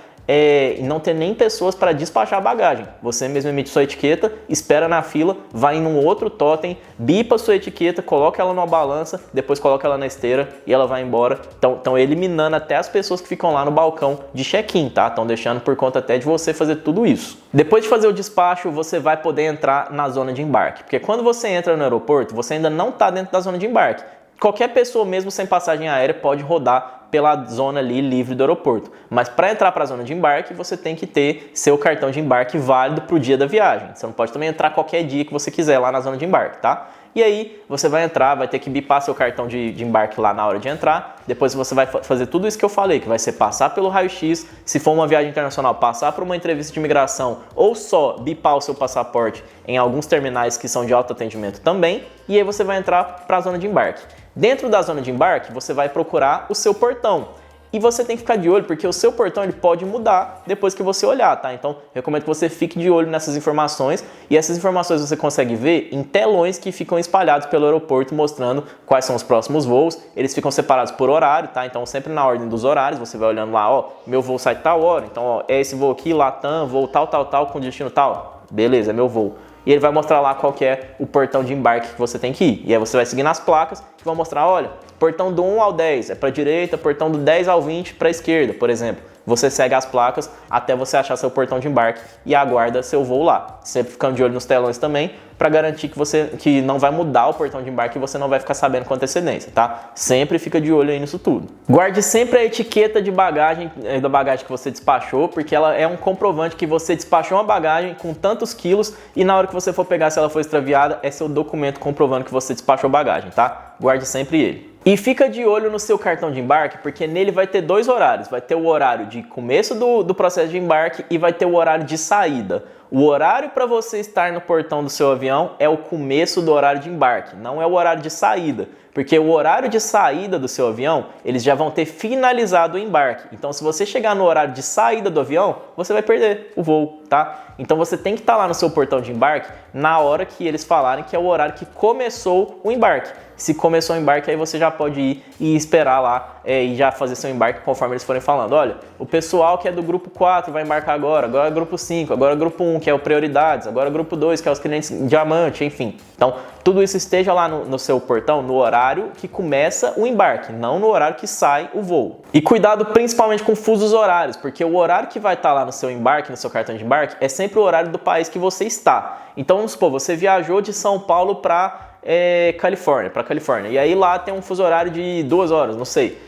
Speaker 1: não ter nem pessoas para despachar a bagagem. Você mesmo emite sua etiqueta, espera na fila, vai em um outro totem, bipa sua etiqueta, coloca ela numa balança, depois coloca ela na esteira e ela vai embora. Estão eliminando até as pessoas que ficam lá no balcão de check-in, tá? Estão deixando por conta até de você fazer tudo isso. Depois de fazer o despacho, você vai poder entrar na zona de embarque, porque quando você entra no aeroporto, você ainda não está dentro da zona de embarque. Qualquer pessoa, mesmo sem passagem aérea, pode rodar pela zona ali livre do aeroporto. Mas para entrar para a zona de embarque, você tem que ter seu cartão de embarque válido para o dia da viagem. Você não pode também entrar qualquer dia que você quiser lá na zona de embarque, tá? E aí você vai entrar, vai ter que bipar seu cartão de embarque lá na hora de entrar. Depois você vai fazer tudo isso que eu falei, que vai ser passar pelo raio-x, se for uma viagem internacional, passar por uma entrevista de imigração ou só bipar o seu passaporte em alguns terminais que são de autoatendimento também. E aí você vai entrar para a zona de embarque. Dentro da zona de embarque, você vai procurar o seu portão. E você tem que ficar de olho, porque o seu portão ele pode mudar depois que você olhar, tá? Então, recomendo que você fique de olho nessas informações. E essas informações você consegue ver em telões que ficam espalhados pelo aeroporto, mostrando quais são os próximos voos. Eles ficam separados por horário, tá? Então, sempre na ordem dos horários, você vai olhando lá, ó, meu voo sai tal hora. Então, ó, é esse voo aqui, Latam, voo tal, com destino tal. Beleza, é meu voo. E ele vai mostrar lá qual que é o portão de embarque que você tem que ir. E aí você vai seguir nas placas que vão mostrar, olha, portão do 1 ao 10 é para a direita, portão do 10 ao 20 para a esquerda, por exemplo. Você segue as placas até você achar seu portão de embarque e aguarda seu voo lá. Sempre ficando de olho nos telões também, para garantir que não vai mudar o portão de embarque e você não vai ficar sabendo com antecedência, tá? Sempre fica de olho aí nisso tudo. Guarde sempre a etiqueta de bagagem, da bagagem que você despachou, porque ela é um comprovante que você despachou uma bagagem com tantos quilos e na hora que você for pegar, se ela for extraviada, é seu documento comprovando que você despachou bagagem, tá? Guarde sempre ele. E fica de olho no seu cartão de embarque, porque nele vai ter dois horários. Vai ter o horário de começo do processo de embarque e vai ter o horário de saída. O horário para você estar no portão do seu avião é o começo do horário de embarque, não é o horário de saída. Porque o horário de saída do seu avião, eles já vão ter finalizado o embarque. Então, se você chegar no horário de saída do avião, você vai perder o voo, tá? Então, você tem que estar lá no seu portão de embarque na hora que eles falarem que é o horário que começou o embarque. Se começou o embarque, aí você já pode ir e esperar lá e já fazer seu embarque conforme eles forem falando. Olha, o pessoal que é do grupo 4 vai embarcar agora é grupo 5, agora é grupo 1, que é o prioridades, agora é grupo 2, que é os clientes diamante, enfim. Então, tudo isso esteja lá no seu portão, no horário que começa o embarque, não no horário que sai o voo. E cuidado principalmente com fusos horários, porque o horário que vai estar lá no seu embarque, no seu cartão de embarque, é sempre o horário do país que você está. Então, vamos supor, você viajou de São Paulo para Califórnia, e aí lá tem um fuso horário de 2 horas, não sei,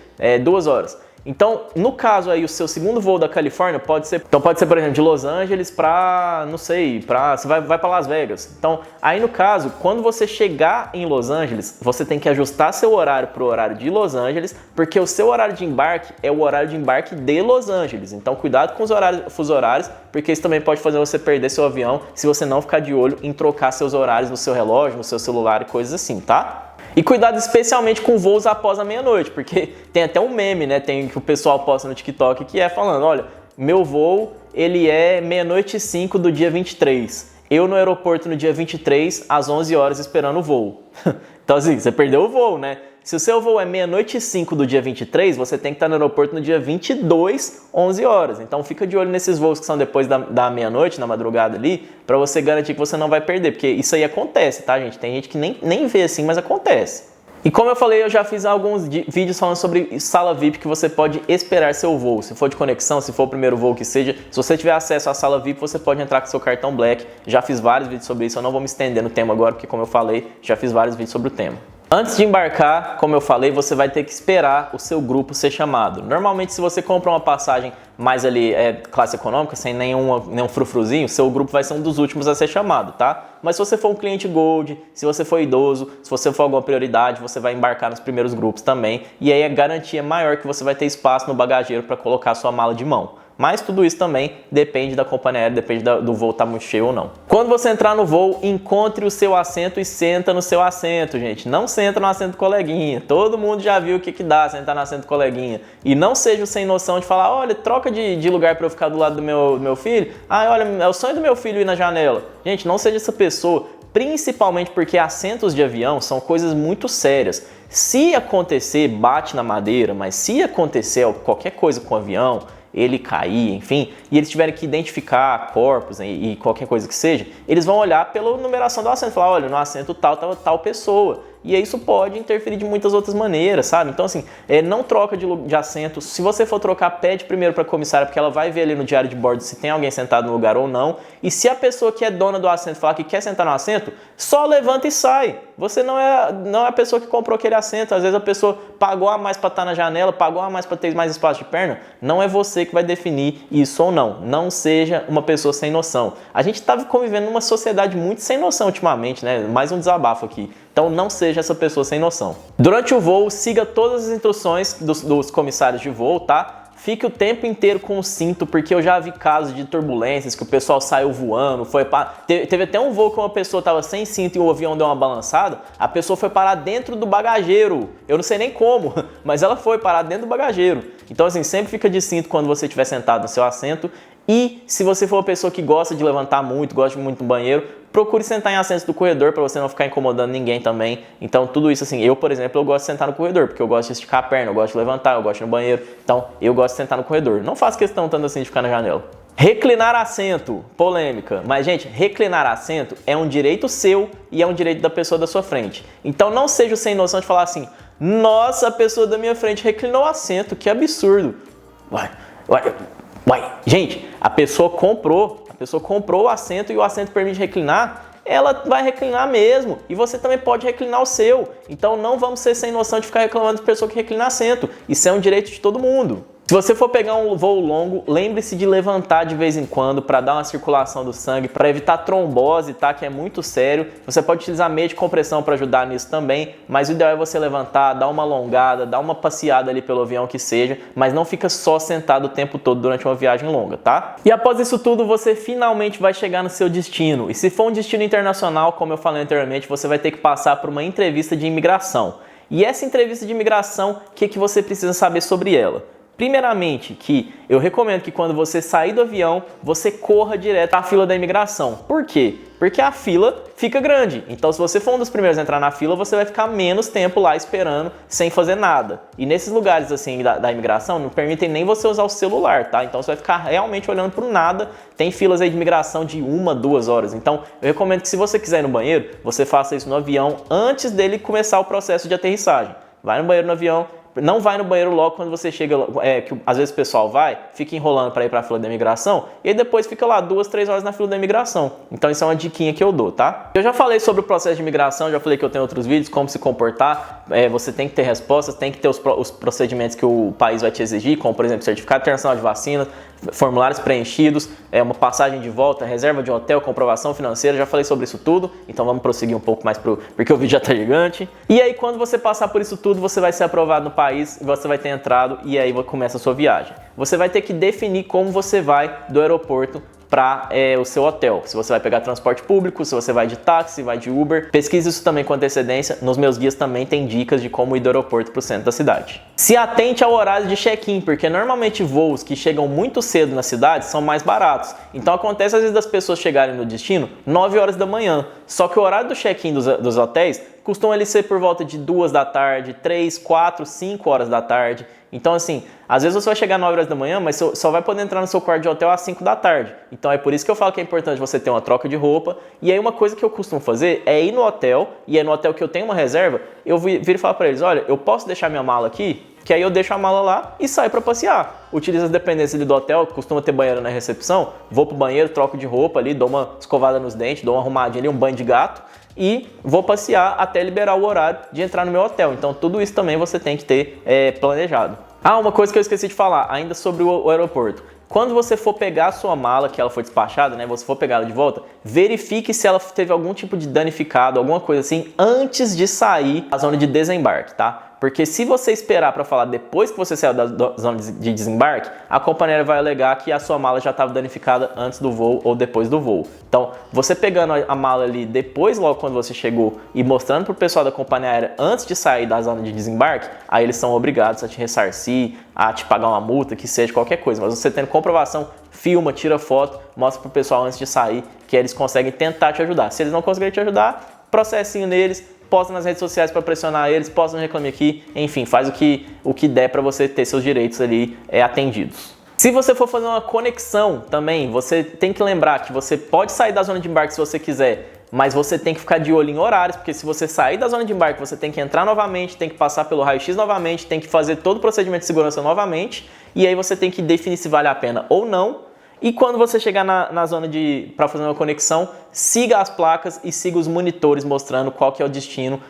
Speaker 1: 2 horas. Então, no caso aí, o seu segundo voo da Califórnia pode ser, por exemplo, de Los Angeles para, não sei, você vai para Las Vegas. Então, aí no caso, quando você chegar em Los Angeles, você tem que ajustar seu horário para o horário de Los Angeles, porque o seu horário de embarque é o horário de embarque de Los Angeles. Então, cuidado com os fusos horários, porque isso também pode fazer você perder seu avião se você não ficar de olho em trocar seus horários no seu relógio, no seu celular e coisas assim, tá? E cuidado especialmente com voos após a meia-noite, porque tem até um meme, né, que o pessoal posta no TikTok, que é falando, olha, meu voo, ele é 00:05 do dia 23. Eu no aeroporto no dia 23, às 11 horas, esperando o voo. Então assim, você perdeu o voo, né? Se o seu voo é 00:05 do dia 23, você tem que estar no aeroporto no dia 22, 11 horas. Então fica de olho nesses voos que são depois da meia-noite, na madrugada ali, para você garantir que você não vai perder, porque isso aí acontece, tá, gente? Tem gente que nem vê assim, mas acontece. E como eu falei, eu já fiz alguns vídeos falando sobre sala VIP que você pode esperar seu voo. Se for de conexão, se for o primeiro voo que seja, se você tiver acesso à sala VIP, você pode entrar com seu cartão Black. Já fiz vários vídeos sobre isso, eu não vou me estender no tema agora, porque como eu falei, já fiz vários vídeos sobre o tema. Antes de embarcar, como eu falei, você vai ter que esperar o seu grupo ser chamado. Normalmente, se você compra uma passagem mais ali, classe econômica, sem nenhum frufruzinho, seu grupo vai ser um dos últimos a ser chamado, tá? Mas se você for um cliente Gold, se você for idoso, se você for alguma prioridade, você vai embarcar nos primeiros grupos também. E aí a garantia maior que você vai ter espaço no bagageiro para colocar a sua mala de mão. Mas tudo isso também depende da companhia aérea, depende do voo estar muito cheio ou não. Quando você entrar no voo, encontre o seu assento e senta no seu assento, gente. Não senta no assento do coleguinha. Todo mundo já viu o que dá sentar no assento do coleguinha. E não seja sem noção de falar, olha, troca de lugar para eu ficar do lado do meu filho. Ah, olha, é o sonho do meu filho ir na janela. Gente, não seja essa pessoa, principalmente porque assentos de avião são coisas muito sérias. Se acontecer, bate na madeira, mas se acontecer qualquer coisa com o avião, ele cair, enfim, e eles tiverem que identificar corpos e qualquer coisa que seja, eles vão olhar pela numeração do assento, falar, olha, no assento tal pessoa. E isso pode interferir de muitas outras maneiras, sabe? Então, assim, não troca de assento. Se você for trocar, pede primeiro para a comissária, porque ela vai ver ali no diário de bordo se tem alguém sentado no lugar ou não. E se a pessoa que é dona do assento falar que quer sentar no assento, só levanta e sai. Você não é a pessoa que comprou aquele assento. Às vezes a pessoa pagou a mais para estar na janela, pagou a mais para ter mais espaço de perna. Não é você que vai definir isso ou não. Não seja uma pessoa sem noção. A gente está convivendo numa sociedade muito sem noção ultimamente, né? Mais um desabafo aqui. Então não seja essa pessoa sem noção. Durante o voo, siga todas as instruções dos comissários de voo, tá? Fique o tempo inteiro com o cinto, porque eu já vi casos de turbulências que o pessoal saiu voando, teve até um voo que uma pessoa estava sem cinto e o avião deu uma balançada, a pessoa foi parar dentro do bagageiro. Eu não sei nem como, mas ela foi parar dentro do bagageiro. Então assim, sempre fica de cinto quando você estiver sentado no seu assento. E se você for uma pessoa que gosta de levantar muito, gosta muito no banheiro, procure sentar em assentos do corredor para você não ficar incomodando ninguém também. Então tudo isso assim, eu por exemplo, eu gosto de sentar no corredor, porque eu gosto de esticar a perna, eu gosto de levantar, eu gosto de ir no banheiro. Então eu gosto de sentar no corredor. Não faço questão tanto assim de ficar na janela. Reclinar assento, polêmica. Mas gente, reclinar assento é um direito seu e é um direito da pessoa da sua frente. Então não seja sem noção de falar assim, nossa, a pessoa da minha frente reclinou o assento, que absurdo. Gente, a pessoa comprou o assento e o assento permite reclinar, ela vai reclinar mesmo. E você também pode reclinar o seu. Então não vamos ser sem noção de ficar reclamando de pessoa que reclina assento. Isso é um direito de todo mundo. Se você for pegar um voo longo, lembre-se de levantar de vez em quando para dar uma circulação do sangue, para evitar trombose, tá? Que é muito sério. Você pode utilizar meio de compressão para ajudar nisso também, mas o ideal é você levantar, dar uma alongada, dar uma passeada ali pelo avião que seja, mas não fica só sentado o tempo todo durante uma viagem longa, tá? E após isso tudo, você finalmente vai chegar no seu destino. E se for um destino internacional, como eu falei anteriormente, você vai ter que passar por uma entrevista de imigração. E essa entrevista de imigração, o que você precisa saber sobre ela? Primeiramente, que eu recomendo que quando você sair do avião, você corra direto à fila da imigração. Por quê? Porque a fila fica grande. Então, se você for um dos primeiros a entrar na fila, você vai ficar menos tempo lá esperando, sem fazer nada. E nesses lugares assim da imigração, não permitem nem você usar o celular, tá? Então, você vai ficar realmente olhando para o nada. Tem filas aí de imigração de 1, 2 horas. Então, eu recomendo que se você quiser ir no banheiro, você faça isso no avião antes dele começar o processo de aterrissagem. Vai no banheiro no avião. Não vai no banheiro logo quando você chega, que às vezes o pessoal fica enrolando para ir para a fila da imigração e aí depois fica lá 2, 3 horas na fila da imigração. Então isso é uma diquinha que eu dou, tá? Eu já falei sobre o processo de imigração, já falei que eu tenho outros vídeos, como se comportar, você tem que ter respostas, tem que ter os procedimentos que o país vai te exigir, como por exemplo certificado internacional de vacinas, formulários preenchidos, uma passagem de volta, reserva de hotel, comprovação financeira, já falei sobre isso tudo, então vamos prosseguir um pouco mais porque o vídeo já tá gigante. E aí quando você passar por isso tudo, você vai ser aprovado no país, você vai ter entrado e aí começa a sua viagem. Você vai ter que definir como você vai do aeroporto para o seu hotel. Se você vai pegar transporte público, se você vai de táxi, vai de Uber. Pesquise isso também com antecedência. Nos meus guias também tem dicas de como ir do aeroporto para o centro da cidade. Se atente ao horário de check-in, porque normalmente voos que chegam muito cedo na cidade são mais baratos. Então acontece às vezes das pessoas chegarem no destino 9 horas da manhã. Só que o horário do check-in dos hotéis costuma ele ser por volta de 2 da tarde, 3, 4, 5 horas da tarde. Então assim, às vezes você vai chegar 9 horas da manhã, mas só vai poder entrar no seu quarto de hotel às 5 da tarde. Então é por isso que eu falo que é importante você ter uma troca de roupa. E aí uma coisa que eu costumo fazer é ir no hotel, e é no hotel que eu tenho uma reserva, eu viro e falo para eles, olha, eu posso deixar minha mala aqui? Que aí eu deixo a mala lá e saio para passear. Utilizo as dependências ali do hotel, costuma ter banheiro na recepção, vou pro banheiro, troco de roupa ali, dou uma escovada nos dentes, dou uma arrumadinha ali, um banho de gato e vou passear até liberar o horário de entrar no meu hotel. Então tudo isso também você tem que ter planejado. Ah, uma coisa que eu esqueci de falar, ainda sobre o aeroporto. Quando você for pegar a sua mala, que ela foi despachada, né, você for pegar ela de volta, verifique se ela teve algum tipo de danificado, alguma coisa assim, antes de sair da zona de desembarque, tá? Porque se você esperar para falar depois que você saiu da zona de desembarque, a companhia vai alegar que a sua mala já estava danificada antes do voo ou depois do voo. Então, você pegando a mala ali depois, logo quando você chegou, e mostrando para o pessoal da companhia aérea antes de sair da zona de desembarque, aí eles são obrigados a te ressarcir, a te pagar uma multa, que seja qualquer coisa. Mas você tendo comprovação, filma, tira foto, mostra pro pessoal antes de sair que eles conseguem tentar te ajudar. Se eles não conseguirem te ajudar, processinho neles, posta nas redes sociais para pressionar eles, posta no Reclame Aqui, enfim, faz o que der para você ter seus direitos ali atendidos. Se você for fazer uma conexão também, você tem que lembrar que você pode sair da zona de embarque se você quiser, mas você tem que ficar de olho em horários, porque se você sair da zona de embarque, você tem que entrar novamente, tem que passar pelo raio-x novamente, tem que fazer todo o procedimento de segurança novamente, e aí você tem que definir se vale a pena ou não. E quando você chegar na zona para fazer uma conexão, siga as placas e siga os monitores mostrando qual que é o destino,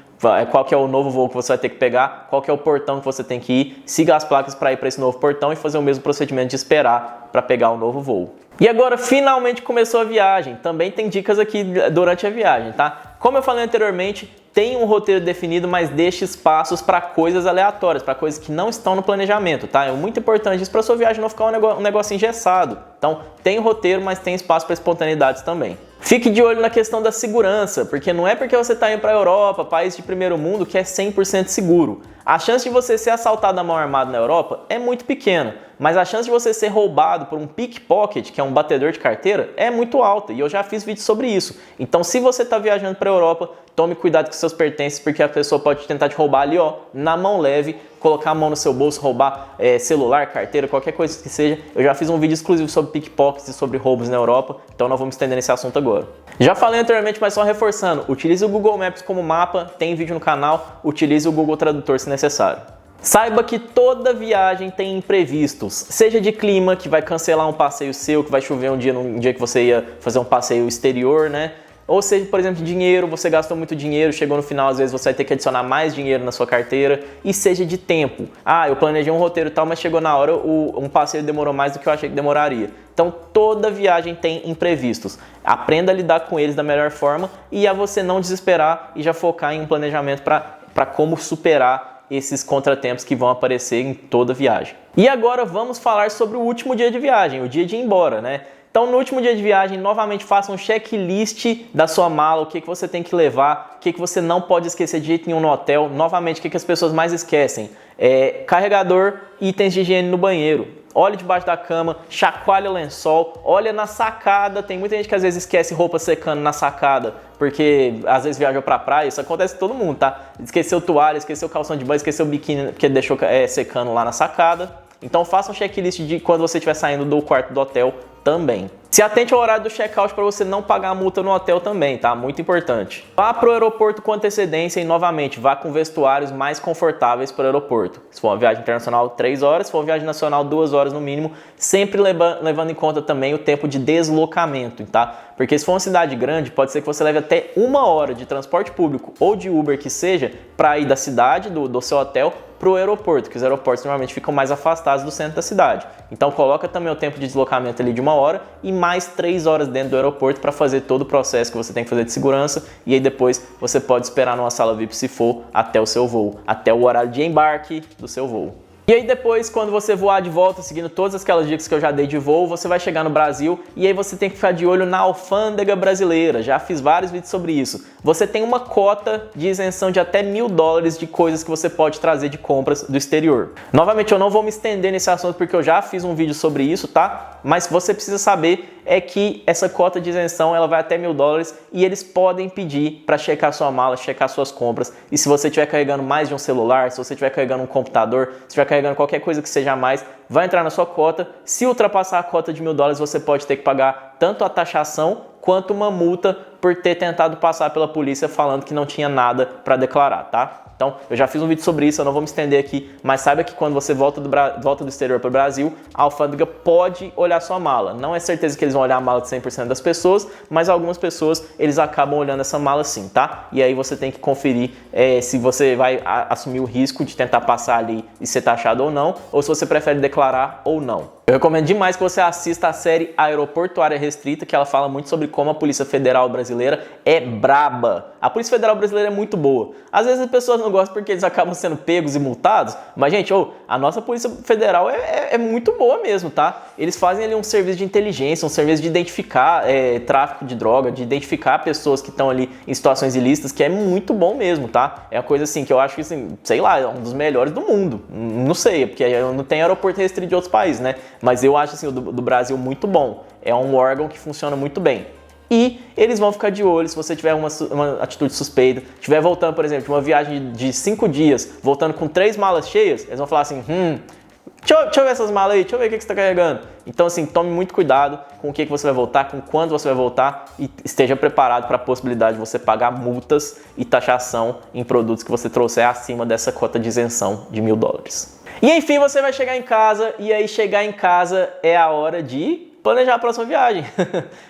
Speaker 1: qual que é o novo voo que você vai ter que pegar, qual que é o portão que você tem que ir. Siga as placas para ir para esse novo portão e fazer o mesmo procedimento de esperar para pegar o novo voo. E agora finalmente começou a viagem. Também tem dicas aqui durante a viagem, tá? Como eu falei anteriormente, tem um roteiro definido, mas deixe espaços para coisas aleatórias, para coisas que não estão no planejamento, tá? É muito importante isso para sua viagem não ficar um negócio engessado. Então, tem o roteiro, mas tem espaço para espontaneidades também. Fique de olho na questão da segurança, porque não é porque você está indo para a Europa, país de primeiro mundo, que é 100% seguro. A chance de você ser assaltado à mão armada na Europa é muito pequena, mas a chance de você ser roubado por um pickpocket, que é um batedor de carteira, é muito alta, e eu já fiz vídeo sobre isso. Então, se você está viajando para a Europa, tome cuidado com seus pertences, porque a pessoa pode tentar te roubar ali, ó, na mão leve, colocar a mão no seu bolso, roubar celular, carteira, qualquer coisa que seja. Eu já fiz um vídeo exclusivo sobre pickpockets e sobre roubos na Europa, então não vamos estender nesse assunto agora. Já falei anteriormente, mas só reforçando, utilize o Google Maps como mapa, tem vídeo no canal, utilize o Google Tradutor se necessário. Saiba que toda viagem tem imprevistos, seja de clima, que vai cancelar um passeio seu, que vai chover um dia que você ia fazer um passeio exterior, né? Ou seja, por exemplo, dinheiro, você gastou muito dinheiro, chegou no final, às vezes você vai ter que adicionar mais dinheiro na sua carteira. E seja de tempo. Ah, eu planejei um roteiro e tal, mas chegou na hora, um passeio demorou mais do que eu achei que demoraria. Então, toda viagem tem imprevistos. Aprenda a lidar com eles da melhor forma e a você não desesperar e já focar em um planejamento para como superar esses contratempos que vão aparecer em toda viagem. E agora vamos falar sobre o último dia de viagem, o dia de ir embora, né? Então, no último dia de viagem, novamente faça um checklist da sua mala, o que você tem que levar, o que você não pode esquecer de jeito nenhum no hotel. Novamente, o que as pessoas mais esquecem? Carregador, itens de higiene no banheiro. Olhe debaixo da cama, chacoalha o lençol, olha na sacada. Tem muita gente que às vezes esquece roupa secando na sacada, porque às vezes viaja pra praia, isso acontece com todo mundo, tá? Esqueceu toalha, esqueceu calção de banho, esqueceu biquíni porque deixou secando lá na sacada. Então faça um checklist de quando você estiver saindo do quarto do hotel também. Se atente ao horário do check-out para você não pagar a multa no hotel também, tá? Muito importante. Vá para o aeroporto com antecedência e, novamente, vá com vestuários mais confortáveis para o aeroporto. Se for uma viagem internacional, 3 horas. Se for uma viagem nacional, 2 horas no mínimo. Sempre levando em conta também o tempo de deslocamento, tá? Porque se for uma cidade grande, pode ser que você leve até 1 hora de transporte público ou de Uber que seja para ir da cidade, do seu hotel, para o aeroporto, que os aeroportos normalmente ficam mais afastados do centro da cidade. Então coloca também o tempo de deslocamento ali de 1 hora e mais 3 horas dentro do aeroporto para fazer todo o processo que você tem que fazer de segurança, e aí depois você pode esperar numa sala VIP se for até o seu voo, até o horário de embarque do seu voo. E aí depois, quando você voar de volta, seguindo todas aquelas dicas que eu já dei de voo, você vai chegar no Brasil e aí você tem que ficar de olho na alfândega brasileira. Já fiz vários vídeos sobre isso. Você tem uma cota de isenção de até $1.000 de coisas que você pode trazer de compras do exterior. Novamente, eu não vou me estender nesse assunto porque eu já fiz um vídeo sobre isso, tá? Mas você precisa saber é que essa cota de isenção ela vai até $1.000 e eles podem pedir para checar sua mala, checar suas compras. E se você estiver carregando mais de um celular, se você estiver carregando um computador, se estiver carregando qualquer coisa que seja a mais, vai entrar na sua cota. Se ultrapassar a cota de $1.000, você pode ter que pagar tanto a taxação quanto uma multa por ter tentado passar pela polícia falando que não tinha nada para declarar, tá? Então, eu já fiz um vídeo sobre isso, eu não vou me estender aqui, mas saiba que quando você volta do exterior para o Brasil, a alfândega pode olhar sua mala. Não é certeza que eles vão olhar a mala de 100% das pessoas, mas algumas pessoas, eles acabam olhando essa mala sim, tá? E aí você tem que conferir se você vai assumir o risco de tentar passar ali e ser taxado ou se você prefere declarar ou não. Eu recomendo demais que você assista a série Aeroportuária Restrita, que ela fala muito sobre como a Polícia Federal Brasileira é braba. A Polícia Federal Brasileira é muito boa. Às vezes as pessoas não gostam porque eles acabam sendo pegos e multados, mas, gente, a nossa Polícia Federal é muito boa mesmo, tá? Eles fazem ali um serviço de inteligência, um serviço de identificar tráfico de droga, de identificar pessoas que estão ali em situações ilícitas, que é muito bom mesmo, tá? É uma coisa assim que eu acho que, assim, sei lá, é um dos melhores do mundo. Não sei, porque não tem aeroporto restrito de outros países, né? Mas eu acho assim, o do Brasil muito bom. É um órgão que funciona muito bem. E eles vão ficar de olho se você tiver uma atitude suspeita. Estiver voltando, por exemplo, de uma viagem de 5 dias, voltando com 3 malas cheias, eles vão falar assim, Deixa eu ver essas malas aí, deixa eu ver o que você está carregando. Então, assim, tome muito cuidado com o que você vai voltar, com quando você vai voltar e esteja preparado para a possibilidade de você pagar multas e taxação em produtos que você trouxer acima dessa cota de isenção de $1.000. E enfim, você vai chegar em casa e aí chegar em casa é a hora de planejar a próxima viagem.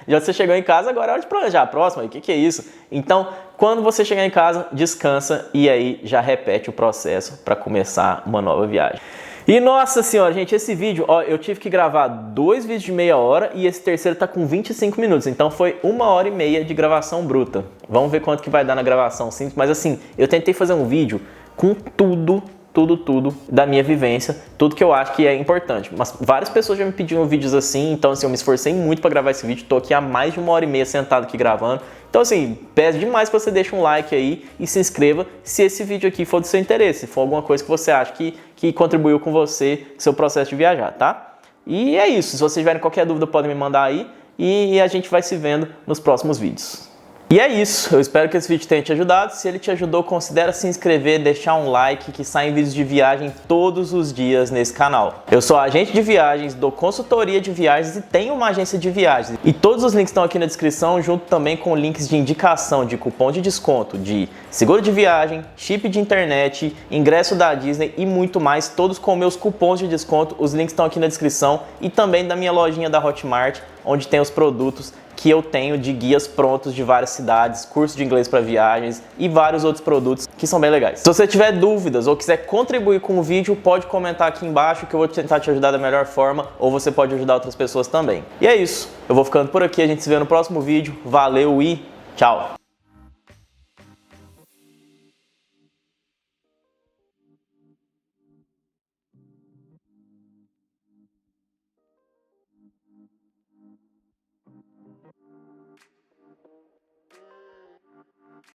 Speaker 1: Já que você chegou em casa, agora é hora de planejar a próxima. O que é isso? Então, quando você chegar em casa, descansa e aí já repete o processo para começar uma nova viagem. E nossa senhora, gente, esse vídeo, ó, eu tive que gravar 2 vídeos de meia hora e esse terceiro tá com 25 minutos, então foi 1h30 de gravação bruta. Vamos ver quanto que vai dar na gravação simples, mas assim, eu tentei fazer um vídeo com tudo da minha vivência, tudo que eu acho que é importante. Mas várias pessoas já me pediram vídeos assim, então assim, eu me esforcei muito para gravar esse vídeo, tô aqui há mais de 1h30 sentado aqui gravando. Então assim, peço demais que você deixe um like aí e se inscreva se esse vídeo aqui for do seu interesse, se for alguma coisa que você acha que contribuiu com você, com seu processo de viajar, tá? E é isso, se vocês tiverem qualquer dúvida podem me mandar aí e a gente vai se vendo nos próximos vídeos. E é isso, eu espero que esse vídeo tenha te ajudado. Se ele te ajudou, considere se inscrever, deixar um like, que saem vídeos de viagem todos os dias nesse canal. Eu sou agente de viagens, dou consultoria de viagens e tenho uma agência de viagens. E todos os links estão aqui na descrição, junto também com links de indicação de cupom de desconto, de seguro de viagem, chip de internet, ingresso da Disney e muito mais, todos com meus cupons de desconto. Os links estão aqui na descrição e também da minha lojinha da Hotmart, onde tem os produtos que eu tenho de guias prontos de várias cidades, curso de inglês para viagens e vários outros produtos que são bem legais. Se você tiver dúvidas ou quiser contribuir com o vídeo, pode comentar aqui embaixo que eu vou tentar te ajudar da melhor forma, ou você pode ajudar outras pessoas também. E é isso, eu vou ficando por aqui, a gente se vê no próximo vídeo. Valeu e tchau!